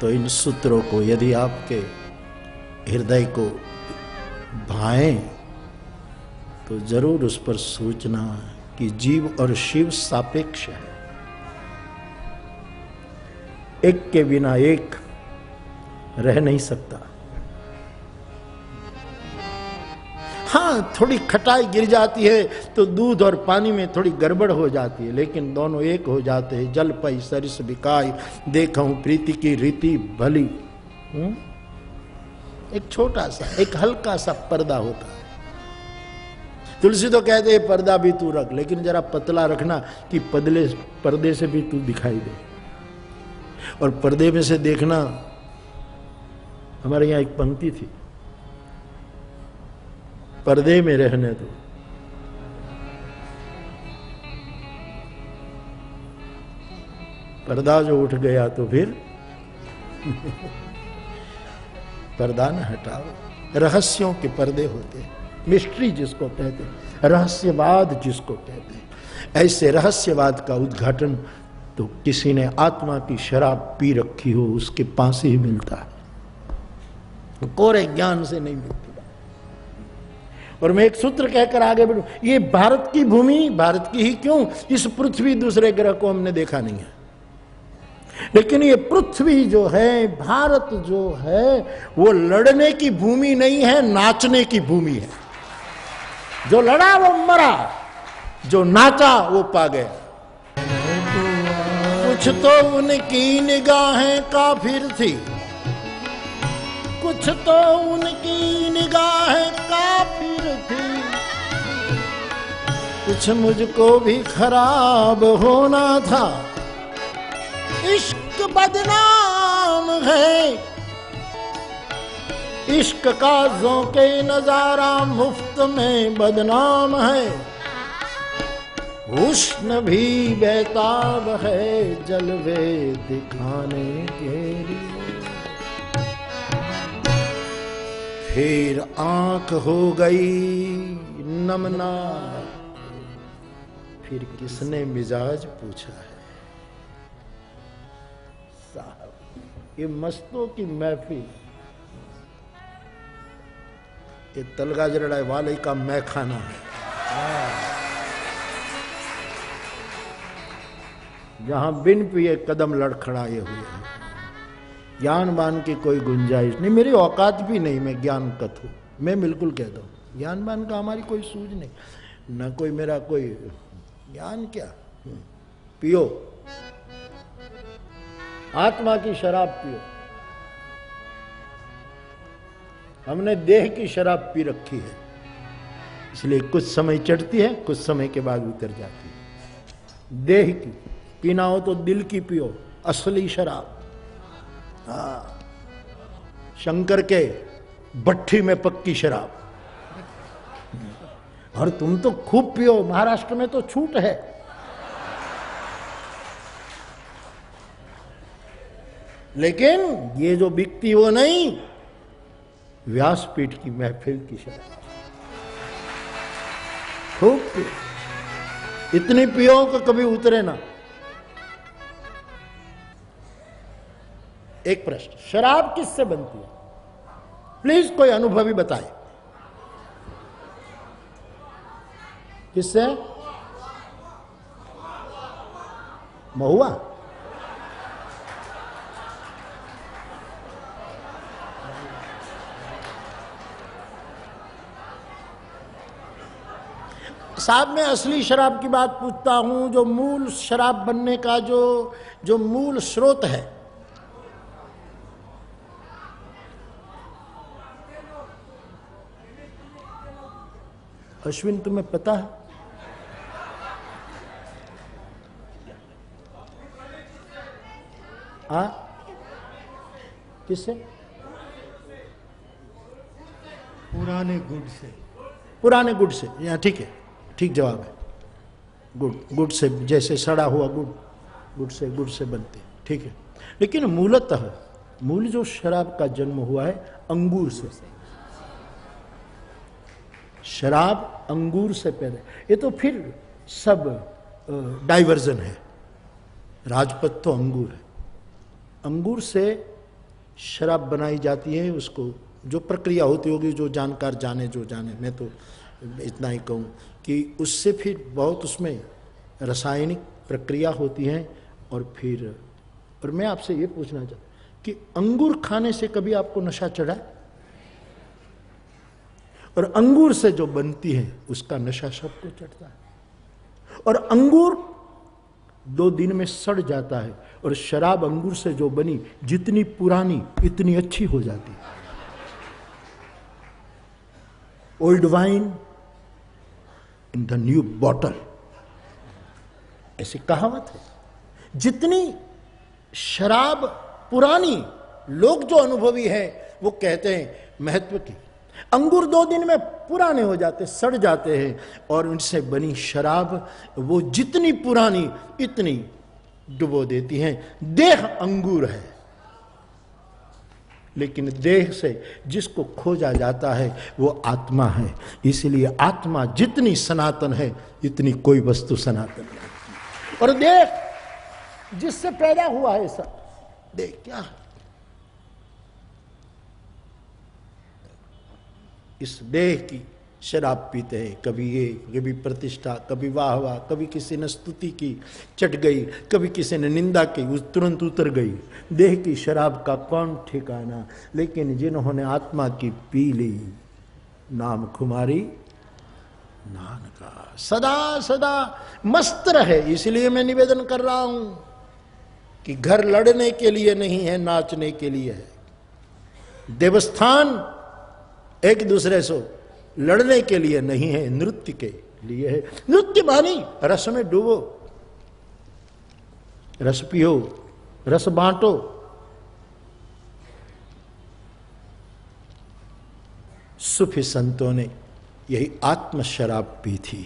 तो इन सूत्रों को यदि आपके हृदय को भाएं तो जरूर उस पर सोचना कि जीव और शिव सापेक्ष है, एक के बिना एक रह नहीं सकता। हाँ, थोड़ी खटाई गिर जाती है तो दूध और पानी में थोड़ी गड़बड़ हो जाती है, लेकिन दोनों एक हो जाते हैं। जल पई सरिस बिकाई, देखूं प्रीति की रीति भली। एक छोटा सा, एक हल्का सा पर्दा होता है। तुलसी तो कहते हैं पर्दा भी तू रख, लेकिन जरा पतला रखना कि पर्दे से भी तू दिखाई दे। और पर्दे में से देखना, हमारे यहां एक पंक्ति थी, पर्दे में रहने दो, पर्दा जो उठ गया तो फिर पर्दा न हटाओ। रहस्यों के पर्दे होते हैं, मिस्ट्री जिसको कहते हैं, रहस्यवाद जिसको कहते हैं। ऐसे रहस्यवाद का उद्घाटन तो किसी ने आत्मा की शराब पी रखी हो उसके पास ही मिलता है, कोरे ज्ञान से नहीं मिलती। और मैं एक सूत्र कहकर आगे बढ़ूं, ये भारत की भूमि, भारत की ही क्यों, इस पृथ्वी दूसरे ग्रह को हमने देखा नहीं है। लेकिन ये पृथ्वी जो है, भारत जो है, वो लड़ने की भूमि नहीं है, नाचने की भूमि है। जो लड़ा वो मरा, जो नाचा वो पा गया। कुछ तो उनकी निगाहें काफिर थी, कुछ तो उनकी निगाहें काफिर थी, कुछ मुझको भी खराब होना था। इश्क बदनाम है, इश्क का ज़ौक़े नजारा मुफ्त में बदनाम है। हुस्न भी बेताब है जलवे दिखाने के लिए। फिर आंख हो गई नमनार, फिर किसने मिजाज पूछा है। साहब ये मस्तों की महफिल, ये तलगाजरड़ा वाले का मैखाना है, जहां बिन पिए कदम लड़खड़ाए हुए हैं। ज्ञान बान की कोई गुंजाइश नहीं, मेरी औकात भी नहीं, मैं ज्ञान कथू, मैं बिल्कुल कहता हूं ज्ञान बान का हमारी कोई सूझ नहीं, न कोई मेरा कोई ज्ञान। क्या पियो, आत्मा की शराब पियो। हमने देह की शराब पी रखी है, इसलिए कुछ समय चढ़ती है, कुछ समय के बाद उतर जाती है। देह की पीना हो तो दिल की पियो, असली शराब। हाँ, शंकर के भट्ठी में पक्की शराब। और तुम तो खूब पियो, महाराष्ट्र में तो छूट है। लेकिन ये जो बिकती वो नहीं, व्यासपीठ की महफिल की शराब खूब पियो, इतनी पियो कि कभी उतरे ना। एक प्रश्न, शराब किससे बनती है? प्लीज कोई अनुभवी बताए। किससे? महुआ? साहब मैं असली शराब की बात पूछता हूं, जो मूल शराब बनने का जो मूल स्रोत है। अश्विन तुम्हें पता है? हाँ, किससे? पुराने गुड़ से। पुराने गुड़ से, यहाँ ठीक है, ठीक जवाब है। गुड़ से, जैसे सड़ा हुआ गुड़ से बनते, ठीक है। लेकिन मूलतः मूल जो शराब का जन्म हुआ है अंगूर से। शराब अंगूर से पैदा, ये तो फिर सब डाइवर्जन है। राजपथ तो अंगूर है, अंगूर से शराब बनाई जाती है। उसको जो प्रक्रिया होती होगी, जो जानकार जाने, जो जाने, मैं तो इतना ही कहूँ कि उससे फिर बहुत उसमें रासायनिक प्रक्रिया होती है। और मैं आपसे ये पूछना चाहता हूँ कि अंगूर खाने से कभी आपको नशा चढ़ा? और अंगूर से जो बनती है उसका नशा सबको चढ़ता है। और अंगूर 2 दिन में सड़ जाता है, और शराब अंगूर से जो बनी जितनी पुरानी इतनी अच्छी हो जाती है। Old wine in the new bottle, ऐसी कहावत है। जितनी शराब पुरानी, लोग जो अनुभवी हैं वो कहते हैं महत्व की। अंगूर 2 दिन में पुराने हो जाते, सड़ जाते हैं, और उनसे बनी शराब वो जितनी पुरानी इतनी डुबो देती हैं। देह अंगूर है, लेकिन देह से जिसको खोजा जाता है वो आत्मा है। इसलिए आत्मा जितनी सनातन है इतनी कोई वस्तु सनातन नहीं। और देह जिससे पैदा हुआ है सब, देह क्या है? इस देह की शराब पीते हैं, कभी ये, कभी प्रतिष्ठा, कभी वाह वाह, कभी किसी ने स्तुति की चट गई, कभी किसी ने निंदा की उस तुरंत उतर गई। देह की शराब का कौन ठिकाना। लेकिन जिन्होंने आत्मा की पी ली, नाम खुमारी नान का, सदा सदा मस्त रहे। इसलिए मैं निवेदन कर रहा हूं कि घर लड़ने के लिए नहीं है, नाचने के लिए है। देवस्थान एक दूसरे से लड़ने के लिए नहीं है, नृत्य के लिए है। नृत्य मानी रस में डूबो, रस पियो, रस बांटो। सूफी संतों ने यही आत्म शराब पी थी।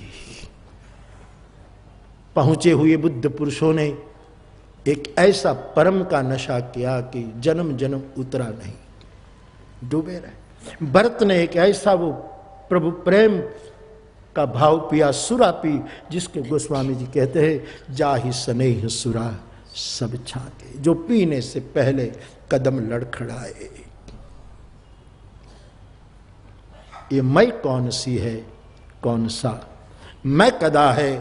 पहुंचे हुए बुद्ध पुरुषों ने एक ऐसा परम का नशा किया कि जन्म जन्म उतरा नहीं, डूबे रहे। भरत ने एक ऐसा वो प्रभु प्रेम का भाव पिया, सुरा पी, जिसके गोस्वामी जी कहते हैं जाहि स्नेह सुरा सब छाके, जो पीने से पहले कदम लड़खड़ाए। ये मैं कौन सी है, कौन सा मैं कदा है,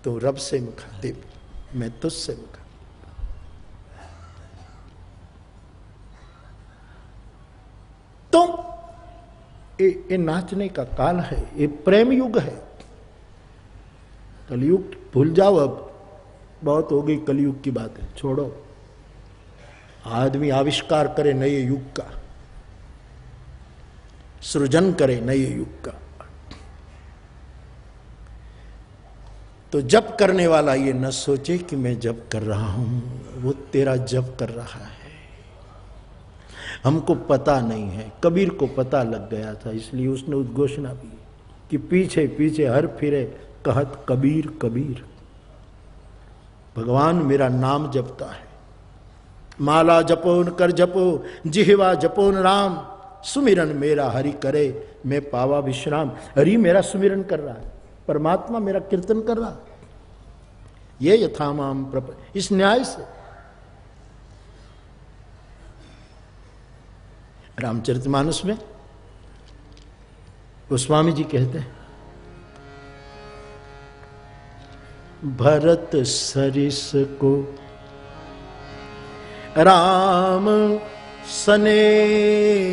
तो रब से मुखातिब, मैं तुझसे मुखातिब। तो ये नाचने का काल है, ये प्रेम युग है। कलयुग भूल जाओ, अब बहुत हो गई कलयुग की बातें, छोड़ो। आदमी आविष्कार करे नए युग का, सृजन करे नए युग का। तो जप करने वाला ये न सोचे कि मैं जप कर रहा हूं, वो तेरा जप कर रहा है। हमको पता नहीं है, कबीर को पता लग गया था, इसलिए उसने उद्घोषणा भी कि पीछे पीछे हर फिरे कहत कबीर कबीर। भगवान मेरा नाम जपता है। माला जपोन कर जपो, जिह्वा जपोन राम, सुमिरन मेरा हरि करे, मैं पावा विश्राम। हरि मेरा सुमिरन कर रहा है, परमात्मा मेरा कीर्तन कर रहा है। ये यथामाम प्रप, इस न्याय से रामचरितमानस में गोस्वामी जी कहते हैं, भरत सरिस को राम स्नेही,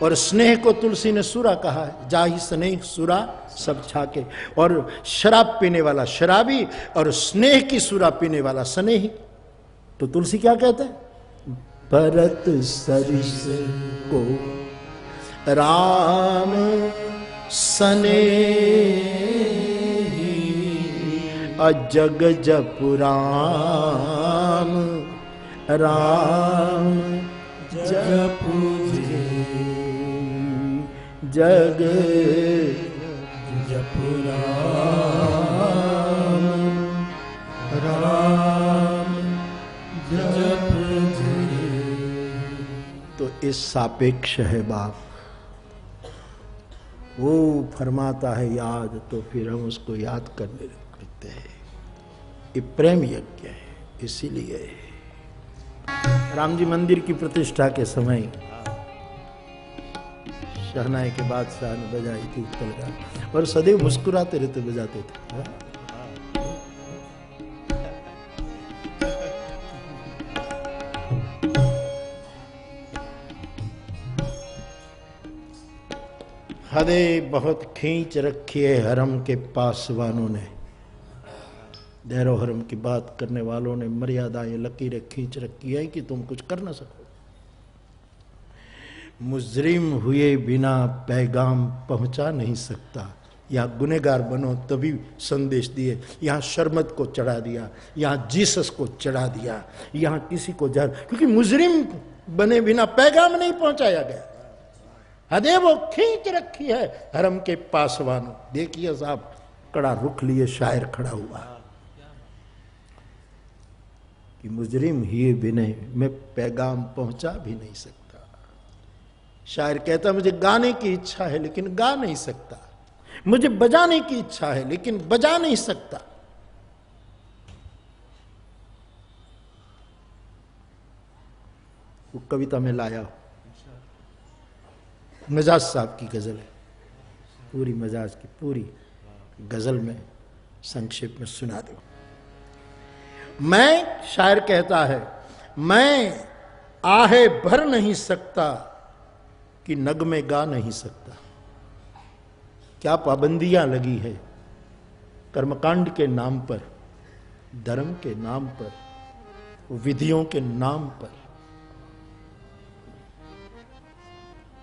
और स्नेह को तुलसी ने सुरा कहा है, जाहि स्नेह सुरा सब छाके। और शराब पीने वाला शराबी और स्नेह की सुरा पीने वाला स्नेही। तो तुलसी क्या कहते हैं, भरत सरिस को राम स्नेही, अजग जप राम, राम जपु जग जपु राम, राम जपु। तो इस सापेक्ष है बाप, वो फरमाता है याद, तो फिर हम उसको याद करते हैं। ये प्रेम यज्ञ है। इसीलिए राम जी मंदिर की प्रतिष्ठा के समय शहनाई के बादशाह ने बजाई थी उत्पल का, और सदैव मुस्कुराते रहते बजाते थे। हदे बहुत खींच रखी है हरम के पासवानों ने, दैरो हरम की बात करने वालों ने मर्यादाएं लकीरें खींच रखी है कि तुम कुछ कर ना सको। मुजरिम हुए बिना पैगाम पहुंचा नहीं सकता। यहाँ गुनेगार बनो तभी संदेश दिए, यहाँ शर्मत को चढ़ा दिया, यहाँ जीसस को चढ़ा दिया, यहाँ किसी को जहर, क्योंकि मुजरिम बने बिना पैगाम नहीं पहुंचाया गया। हदे वो खींच रखी है हरम के पासवानों। देखिए साहब, कड़ा रुख लिए शायर खड़ा हुआ कि मुजरिम ही बिने मैं पैगाम पहुंचा भी नहीं सकता। शायर कहता मुझे गाने की इच्छा है लेकिन गा नहीं सकता, मुझे बजाने की इच्छा है लेकिन बजा नहीं सकता। वो कविता में लाया हूं, मिजाज साहब की गजल है। पूरी मजाज की पूरी गजल में संक्षेप में सुना दो। मैं, शायर कहता है, मैं आहे भर नहीं सकता कि नगमे गा नहीं सकता। क्या पाबंदियां लगी है कर्मकांड के नाम पर, धर्म के नाम पर, विधियों के नाम पर।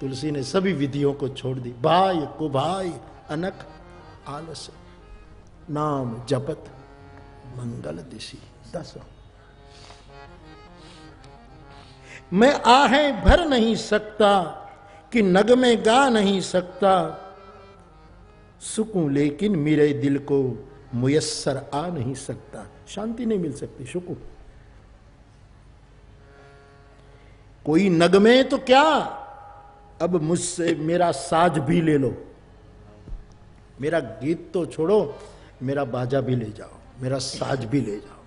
तुलसी ने सभी विधियों को छोड़ दी। भाई को भाई अनक आलस, नाम जपत मंगल दिशी। 10 मैं आहें भर नहीं सकता कि नगमे गा नहीं सकता, सुकून लेकिन मेरे दिल को मुयस्सर आ नहीं सकता। शांति नहीं मिल सकती, सुकून। कोई नगमे तो क्या, अब मुझसे मेरा साज भी ले लो। मेरा गीत तो छोड़ो, मेरा बाजा भी ले जाओ, मेरा साज भी ले जाओ।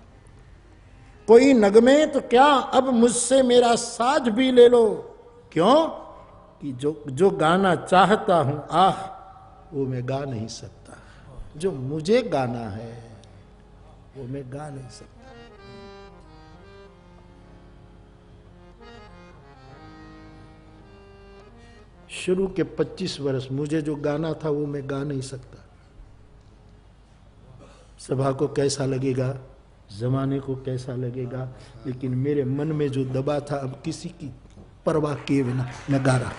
कोई नगमे तो क्या, अब मुझसे मेरा साज भी ले लो। क्यों कि जो गाना चाहता हूं, आह वो मैं गा नहीं सकता। जो मुझे गाना है वो मैं गा नहीं सकता। शुरू के 25 वर्ष मुझे जो गाना था वो मैं गा नहीं सकता। सभा को कैसा लगेगा, जमाने को कैसा लगेगा, लेकिन मेरे मन में जो दबा था, अब किसी की परवाह किए बिना मैं गा रहा।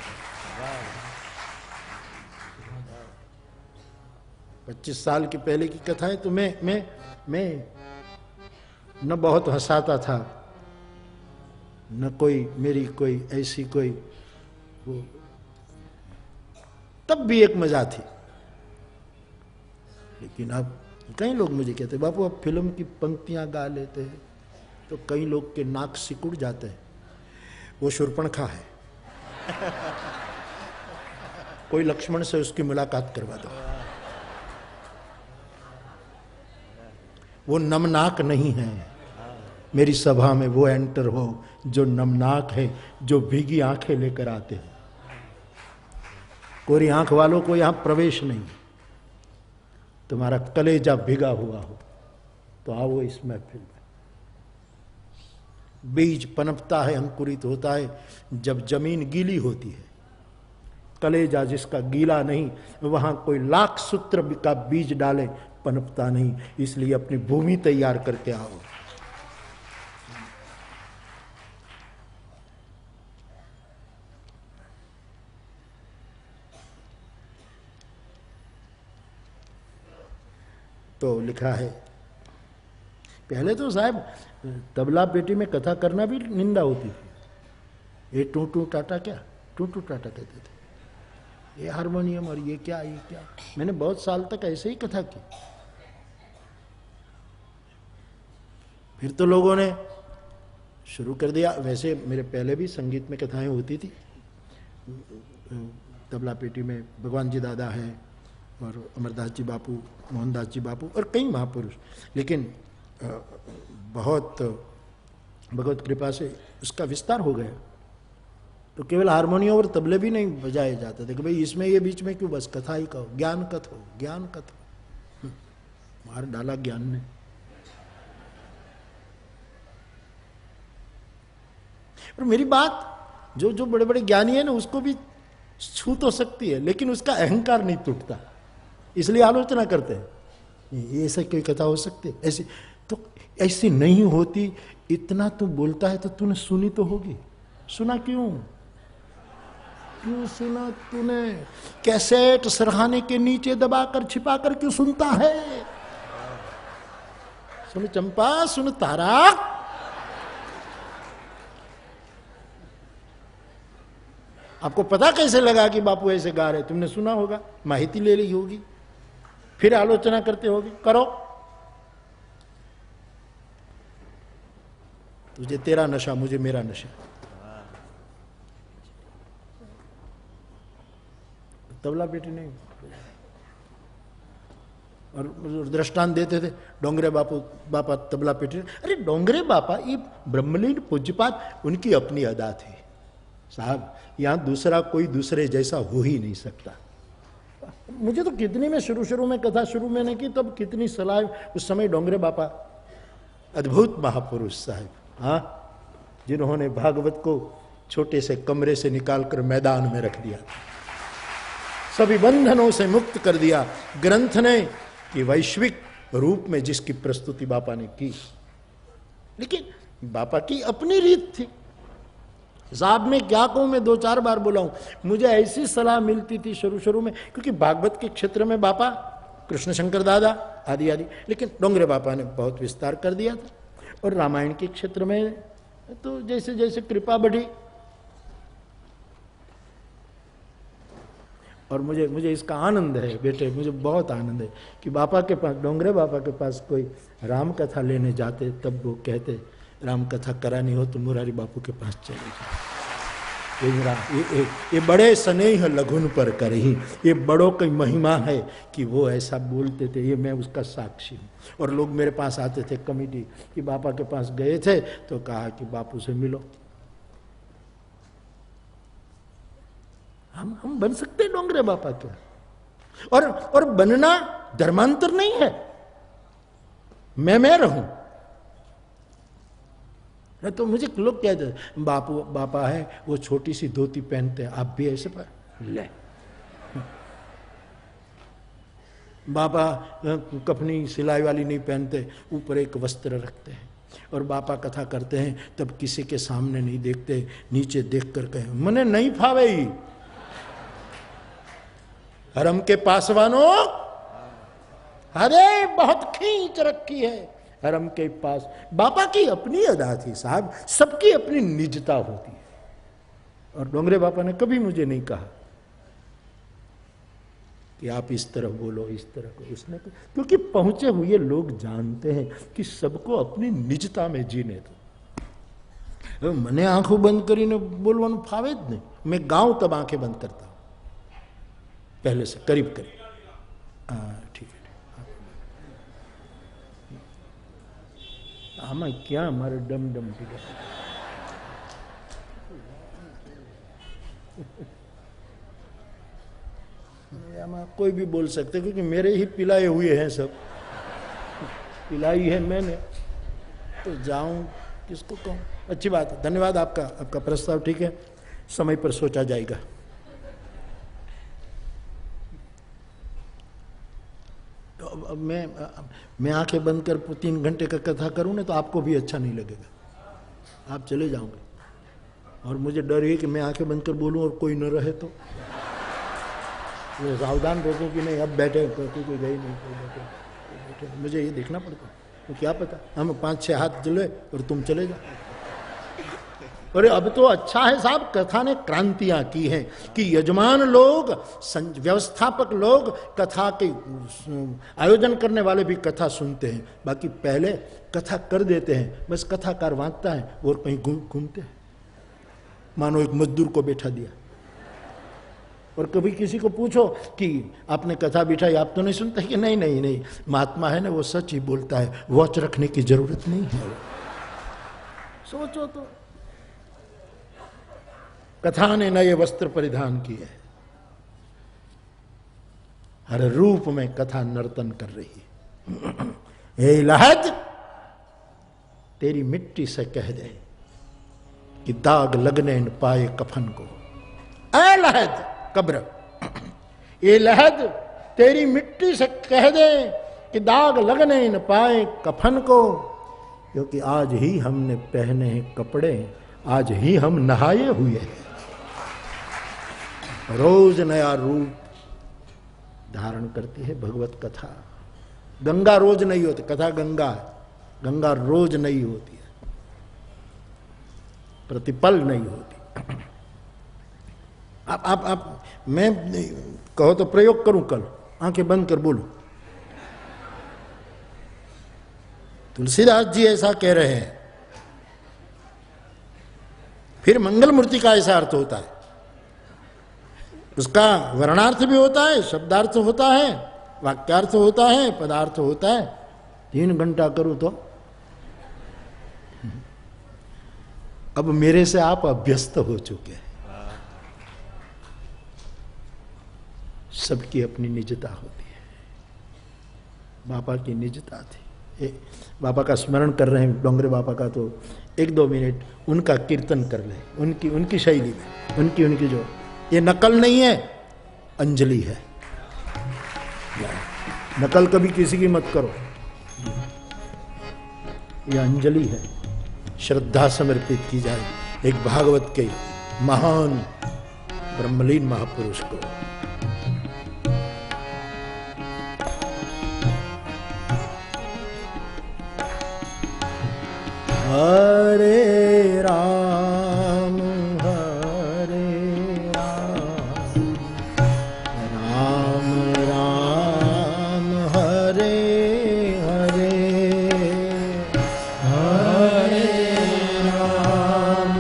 25 साल की पहले की कथाएं तो मैं न बहुत हंसाता था, न कोई मेरी कोई ऐसी कोई वो, तब भी एक मजा थी। लेकिन अब कई लोग मुझे कहते, बापू अब फिल्म की पंक्तियां गा लेते हैं, तो कई लोग के नाक सिकुड़ जाते हैं। वो शूर्पणखा है, कोई लक्ष्मण से उसकी मुलाकात करवा दो। वो नमनाक नहीं है। मेरी सभा में वो एंटर हो जो नमनाक है, जो भीगी आंखें लेकर आते हैं। कोरी आंख वालों को यहां प्रवेश नहीं। तुम्हारा कलेजा भिगा हुआ हो तो आओ इस महफिल में। बीज पनपता है, अंकुरित होता है जब जमीन गीली होती है। कलेजा जिसका गीला नहीं, वहां कोई लाख सूत्र का बीज डाले पनपता नहीं। इसलिए अपनी भूमि तैयार करके आओ। तो लिखा है, पहले तो साहब तबला पेटी में कथा करना भी निंदा होती थी। ये टू टू टाटा, क्या टू टू टाटा कहते थे, ये हारमोनियम और ये क्या ये क्या। मैंने बहुत साल तक ऐसे ही कथा की। फिर तो लोगों ने शुरू कर दिया। वैसे मेरे पहले भी संगीत में कथाएं होती थी। तबला पेटी में भगवान जी दादा है और अमरदास जी बापू, मोहनदास जी बापू और कई महापुरुष। लेकिन बहुत भगवत कृपा से उसका विस्तार हो गया। तो केवल हारमोनियम और तबले भी नहीं बजाए जाते थे कि भाई इसमें ये बीच में क्यों, बस कथा ही कहो, ज्ञान कथो, ज्ञान कथो। मार डाला ज्ञान ने। और मेरी बात जो बड़े बड़े ज्ञानी है ना, उसको भी छू तो सकती है, लेकिन उसका अहंकार नहीं टूटता, इसलिए आलोचना करते हैं। ये ऐसा कोई कथा हो सकती है ऐसी? तो ऐसी नहीं होती। इतना तू बोलता है तो तूने सुनी तो होगी। सुना क्यों? क्यों सुना तूने? कैसेट सरहाने के नीचे दबाकर छिपाकर क्यों सुनता है? सुन चंपा, सुन तारा, आपको पता कैसे लगा कि बापू ऐसे गा रहे? तुमने सुना होगा, माहिती ले ली होगी, फिर आलोचना करते होगे। करो, तुझे तेरा नशा, मुझे मेरा नशा। तबला पेटी नहीं। और दृष्टांत देते थे, डोंगरे बापा तबला पेटी। अरे डोंगरे बापा ये ब्रह्मलीन पूज्यपात, उनकी अपनी अदा थी साहब। यहां दूसरा कोई दूसरे जैसा हो ही नहीं सकता। मुझे तो कितनी में शुरू में कथा शुरू मैंने की तब कितनी सलाह, उस समय डोंगरे बापा अद्भुत महापुरुष साहब, हाँ, जिन्होंने भागवत को छोटे से कमरे से निकालकर मैदान में रख दिया, सभी बंधनों से मुक्त कर दिया ग्रंथ ने, कि वैश्विक रूप में जिसकी प्रस्तुति बापा ने की। लेकिन बापा की अपनी रीत थी। साहब मैं क्या कहूं, मैं 2-4 बार बोला हूं, मुझे ऐसी सलाह मिलती थी शुरू में, क्योंकि भागवत के क्षेत्र में बापा, कृष्ण शंकर दादा आदि आदि, लेकिन डोंगरे बापा ने बहुत विस्तार कर दिया था। और रामायण के क्षेत्र में तो जैसे जैसे कृपा बढ़ी, और मुझे इसका आनंद है बेटे, मुझे बहुत आनंद है कि बापा के पास, डोंगरे बापा के पास कोई राम कथा लेने जाते तब वो कहते राम कथा करानी हो तो मुरारी बापू के पास चले जाओ। ये बड़े स्नेह लघुन पर करही, ये बड़ों की महिमा है कि वो ऐसा बोलते थे, ये मैं उसका साक्षी हूँ। और लोग मेरे पास आते थे कमिटी कि बापा के पास गए थे तो कहा कि बापू से मिलो। हम बन सकते हैं डोंगरे बापा के, और बनना धर्मांतर नहीं है, मैं रहूं। तो मुझे लोग कहते हैं बापा है वो छोटी सी धोती पहनते हैं, आप भी ऐसे पर ले। बापा कफनी सिलाई वाली नहीं पहनते, ऊपर एक वस्त्र रखते हैं। और बापा कथा करते हैं तब किसी के सामने नहीं देखते, नीचे देख कर कहे मने नहीं फावे ही। हरम के पासवानों, अरे बहुत खींच रखी है हरम के पास। बापा की अपनी अदा थी साहब, सबकी अपनी निजता होती है। और डोंगरे बापा ने कभी मुझे नहीं कहा कि आप इस तरह बोलो, इस तरह को, उसने, क्योंकि पहुंचे हुए लोग जानते हैं कि सबको अपनी निजता में जीने दो। मैंने आंखों बंद करीने बोलवानु फावे ज नहीं, मैं गाऊं तब आंखें बंद करता हूं पहले से, करीब ठीक है। आमा क्या हमारे डम टिका। कोई भी बोल सकते, क्योंकि मेरे ही पिलाए हुए हैं सब, पिलाई है मैंने, तो जाऊं किसको कहूं। अच्छी बात है, धन्यवाद आपका प्रस्ताव ठीक है, समय पर सोचा जाएगा। तो अब मैं आंखें बंद कर 3 घंटे का कथा करूं ना तो आपको भी अच्छा नहीं लगेगा, आप चले जाओगे। और मुझे डर है कि मैं आंखें बंद कर बोलूं और कोई न रहे तो सावधान रखो कि नहीं अब बैठे, कोई गई नहीं, कोई बैठे, मुझे ये देखना पड़ता। तो क्या पता हम 5-6 हाथ चले और तुम चले जाओ। अरे अब तो अच्छा है साहब, कथा ने क्रांतियां की हैं कि यजमान लोग, व्यवस्थापक लोग, कथा के आयोजन करने वाले भी कथा सुनते हैं। बाकी पहले कथा कर देते हैं, बस कथाकार वांचता है और कहीं घूमते हैं, मानो एक मजदूर को बैठा दिया। और कभी किसी को पूछो कि आपने कथा बिठाई, आप तो नहीं सुनते कि नहीं, महात्मा है ना वो सच ही बोलता है, वॉच रखने की जरूरत नहीं है। सोचो तो, कथा ने नए वस्त्र परिधान किए, हर रूप में कथा नर्तन कर रही है। हे लहद, तेरी मिट्टी से कह दे कि दाग लगने न पाए कफन को। ऐ लहद कब्र, ये लहद तेरी मिट्टी से कह दे कि दाग लगने न पाए कफन को, क्योंकि आज ही हमने पहने हैं कपड़े, आज ही हम नहाए हुए हैं। रोज नया रूप धारण करती है भगवत कथा। गंगा रोज नहीं होती, कथा गंगा है, गंगा रोज नहीं होती है, प्रतिपल नहीं होती। आप मैं कहो तो प्रयोग करूं कल, आंखें बंद कर बोलो। तुलसीदास जी ऐसा कह रहे हैं। फिर मंगल मूर्ति का ऐसा अर्थ होता है, उसका वर्णार्थ भी होता है, शब्दार्थ होता है, वाक्यार्थ होता है, पदार्थ होता है। 3 घंटा करूं तो अब मेरे से आप अभ्यस्त हो चुके हैं। सबकी अपनी निजता होती है। बापा की निजता थी। बापा का स्मरण कर रहे हैं डोंगरे बापा का, तो 1-2 मिनट उनका कीर्तन कर ले, उनकी शैली में, उनकी जो, ये नकल नहीं है, अंजलि है। नकल कभी किसी की मत करो, यह अंजलि है, श्रद्धा समर्पित की जाए एक भागवत के महान ब्रह्मलीन महापुरुष को। हरे राम राम राम हरे हरे, हरे राम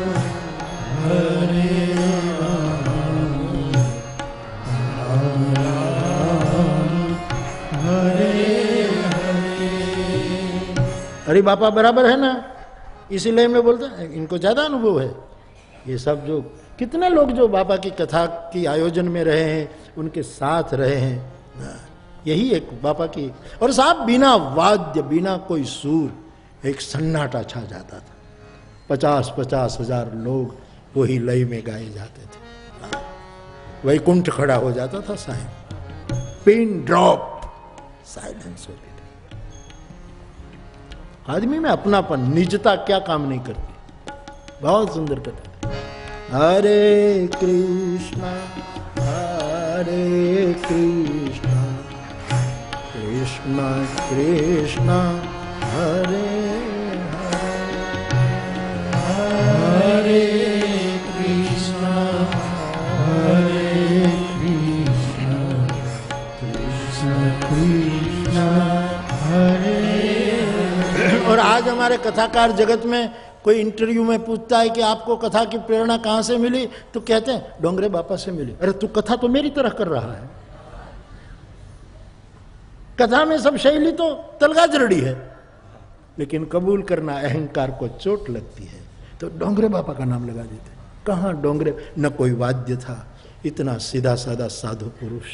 अरे बापा बराबर है ना, इसीलिए मैं बोलता इनको ज्यादा अनुभव है। ये सब जो कितने लोग जो बाबा की कथा की आयोजन में रहे हैं, उनके साथ रहे हैं, यही एक बाबा की। और साहब बिना वाद्य, बिना कोई सूर एक सन्नाटा छा जाता था। 50-50 हजार लोग वही लय में गाए जाते थे। वैकुंठ खड़ा हो जाता था साहब, पिन ड्रॉप साइलेंस होती थी। आदमी में अपनापन, निजता क्या काम नहीं करती। बहुत सुंदर कथा। हरे कृष्णा कृष्णा कृष्णा हरे हरे कृष्णा कृष्णा कृष्णा हरे। और आज हमारे कथाकार जगत में कोई इंटरव्यू में पूछता है कि आपको कथा की प्रेरणा कहां से मिली, तो कहते हैं डोंगरे बापा से मिली। अरे तू कथा तो मेरी तरह कर रहा है, कथा में सब शैली तो तलगाजरड़ी है, लेकिन कबूल करना अहंकार को चोट लगती है, तो डोंगरे बापा का नाम लगा देते। कहां डोंगरे, न कोई वाद्य था, इतना सीधा साधा साधु पुरुष,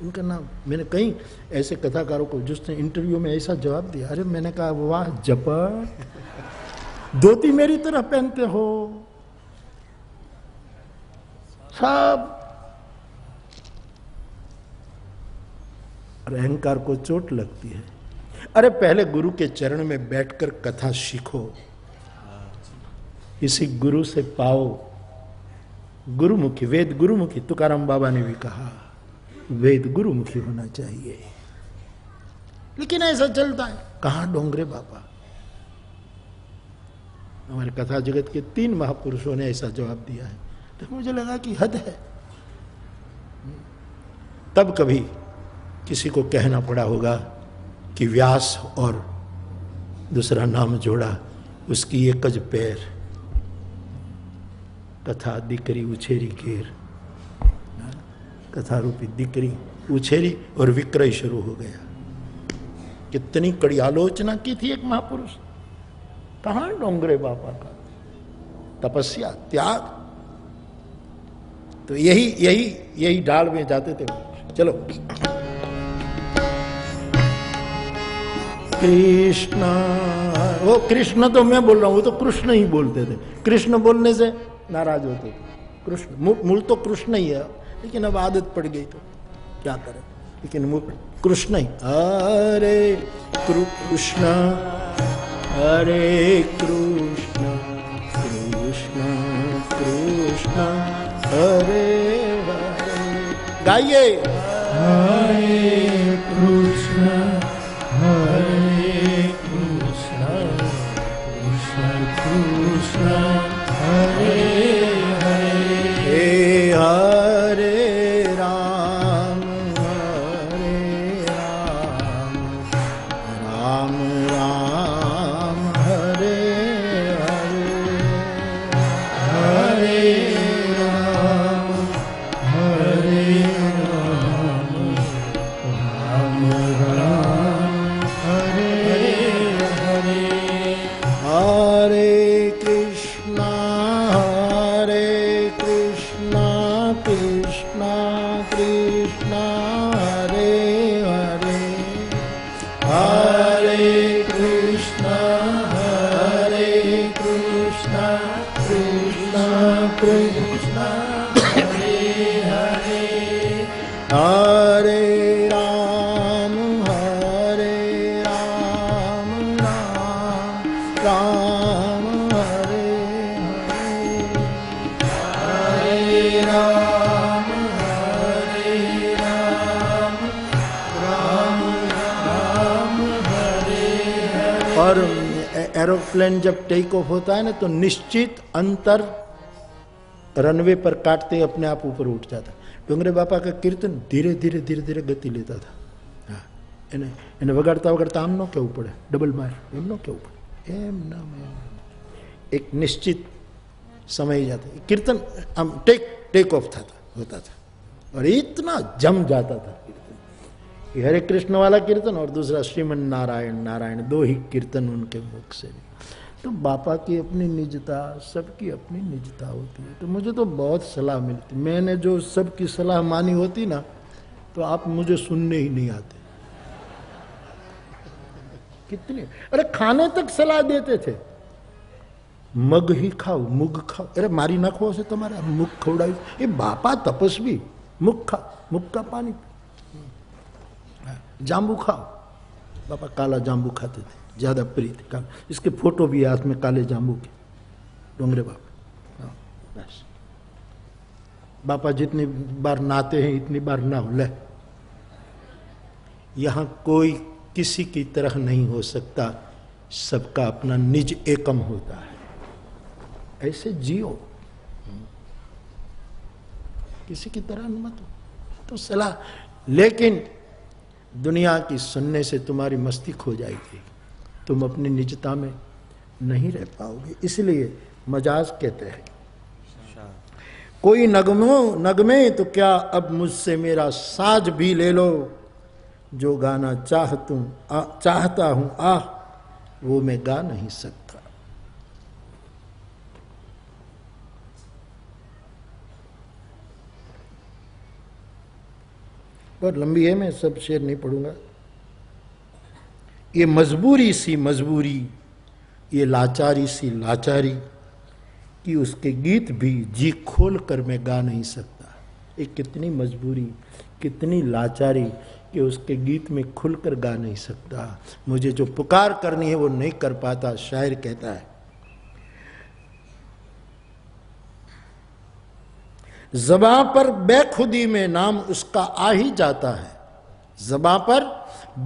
उनका नाम। मैंने कई ऐसे कथाकारों को जिसने इंटरव्यू में ऐसा जवाब दिया, अरे मैंने कहा वाह जपट, धोती मेरी तरह पहनते हो सब। अहंकार को चोट लगती है। अरे पहले गुरु के चरण में बैठकर कथा सीखो, इसी गुरु से पाओ गुरुमुखी, वेद गुरुमुखी। तुकाराम बाबा ने भी कहा वेद गुरुमुखी होना चाहिए, लेकिन ऐसा चलता है। कहां डोंगरे बाबा। हमारे कथा जगत के 3 महापुरुषों ने ऐसा जवाब दिया है, तो मुझे लगा कि हद है। तब कभी किसी को कहना पड़ा होगा कि व्यास और दूसरा नाम जोड़ा, उसकी एक ज पैर, कथा दिकरी उछेरी केर। कथा रूपी दिकरी उछेरी और विक्रय शुरू हो गया। कितनी कड़ी आलोचना की थी एक महापुरुष। कहां डोंगरे बाबा का तपस्या, त्याग। तो यही डाल में जाते थे। चलो कृष्णा, वो कृष्ण तो मैं बोल रहा हूं, वो तो कृष्ण ही बोलते थे। कृष्ण बोलने से नाराज होते थे। कृष्ण मूल तो कृष्ण ही है, लेकिन अब आदत पड़ गई तो क्या करें। लेकिन मूल कृष्ण ही। हरे कृष्ण हरे कृष्ण कृष्ण कृष्ण हरे हरे। गाइए हरे कृष्ण कृष्ण कृष्ण हरे हरे। हरे राम राम राम हरे हरे। हरे राम राम राम कृष्ण हरे हरे हरे राम राम राम हरे हरे हरे राम राम राम हरे हरे। और एरोप्लेन जब टेक ऑफ होता है ना तो निश्चित अंतर रनवे पर काटते अपने आप ऊपर उठ जाता। डोंगरे बापा का कीर्तन धीरे धीरे धीरे धीरे गति लेता था। हाँ, એને વગાડતા વગાડતા આમ ન કેવું પડે, ડબલ માર એમ ન કેવું પડે, એમ ના એક નિશ્ચિત समय जाता कीर्तन हम टेक ऑफ होता था और इतना जम जाता था कीर्तन। हरे कृष्ण वाला कीर्तन और दूसरा श्रीमन नारायण नारायण, दो ही कीर्तन उनके मुख से। तो बापा की अपनी निजता, सबकी अपनी निजता होती है। तो मुझे तो बहुत सलाह मिलती, मैंने जो सबकी सलाह मानी होती ना तो आप मुझे सुनने ही नहीं आते। कितनी, अरे खाने तक सलाह देते थे, मग ही खाओ, मुग खाओ। अरे मारी नाखो से तुम्हारा मुग खवड़ाई, ये बापा तपस्वी, मुग खा, मुग का पानी। जांबू खाओ, बापा काला जांबू खाते थे, ज्यादा प्रिय थे काला। इसके फोटो भी हाथ में काले जांबू के, डोंगरे बापा। बस बापा जितनी बार नहाते हैं इतनी बार नहाओ। ले, यहां कोई किसी की तरह नहीं हो सकता, सबका अपना निज एकम होता है, ऐसे जियो, किसी की तरह मत हो। तो सलाह, लेकिन दुनिया की सुनने से तुम्हारी मस्ती खो जाएगी, तुम अपनी निजता में नहीं रह पाओगे। इसलिए मजाज कहते हैं, कोई नगमे तो क्या अब मुझसे मेरा साज भी ले लो, जो गाना चाहता हूं आह वो मैं गा नहीं सकता। बहुत लंबी है, मैं सब शेर नहीं पढ़ूंगा। ये मजबूरी सी मजबूरी, ये लाचारी सी लाचारी कि उसके गीत भी जी खोल कर मैं गा नहीं सकता। ये कितनी मजबूरी, कितनी लाचारी कि उसके गीत में खुलकर गा नहीं सकता। मुझे जो पुकार करनी है वो नहीं कर पाता। शायर कहता है, ज़बां पर बेखुदी में नाम उसका आ ही जाता है, ज़बां पर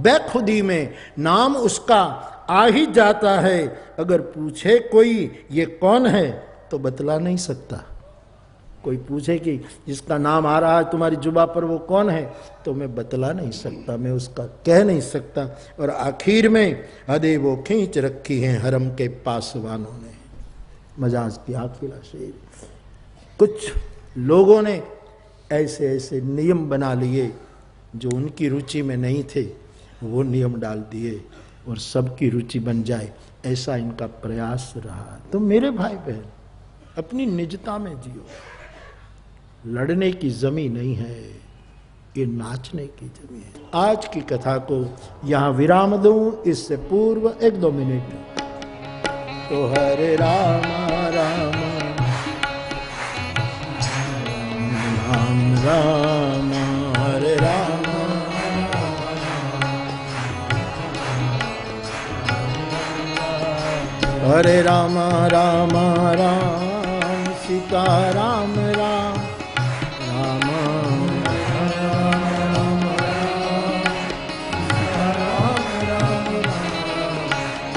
बेखुदी में नाम उसका आ ही जाता है। अगर पूछे कोई ये कौन है तो बतला नहीं सकता। कोई पूछे कि जिसका नाम आ रहा है तुम्हारी जुबा पर वो कौन है, तो मैं बतला नहीं सकता, मैं उसका कह नहीं सकता। और आखिर में हदे वो खींच रखी हैं हरम के पासवानों ने। मजाज की आखिर शेर। कुछ लोगों ने ऐसे ऐसे नियम बना लिए जो उनकी रुचि में नहीं थे, वो नियम डाल दिए और सबकी रुचि बन जाए, ऐसा इनका प्रयास रहा। तो मेरे भाई बहन, अपनी निजता में जियो। लड़ने की जमीन नहीं है, ये नाचने की जमीन है। आज की कथा को यहां विराम दूं, इससे पूर्व 1-2 मिनट। तो हरे राम राम राम राम हरे राम, हरे राम राम राम सीता राम राम राम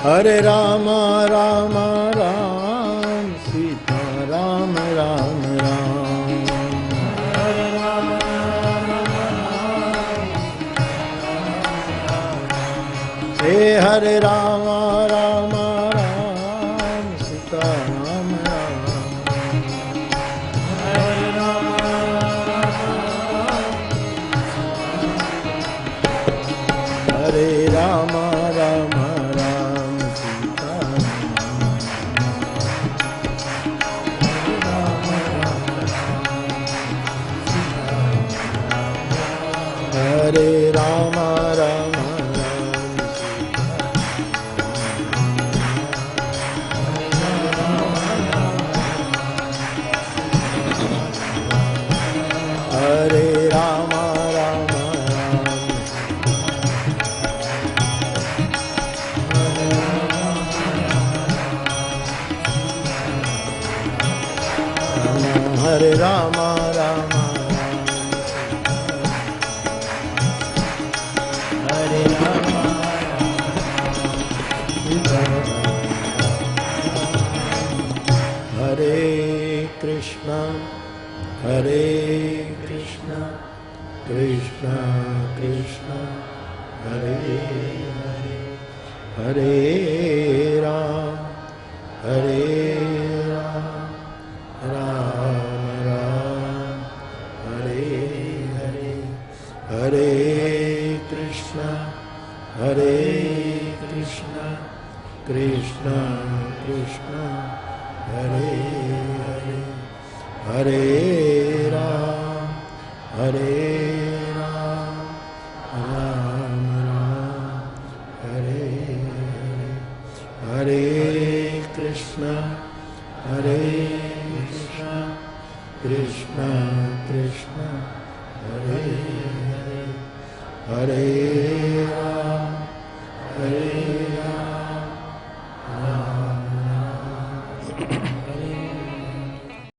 हरे राम राम राम सीता राम राम राम हे हरे राम राम राम सीता राम राम हरे राम राम राम सीता हरे Ram Ram Ram Hare Rama Rama Hare Rama Hare Krishna Hare Krishna Krishna Krishna Hare Hare Hare Ram Hare Ram Ram Ram Hare Hare Hare Krishna Hare Krishna Krishna Krishna Hare Hare Hare Ram Hare Ram Ram Ram Hare Hare Hare Krishna Hare Krishna Krishna Krishna Hare Hare Hare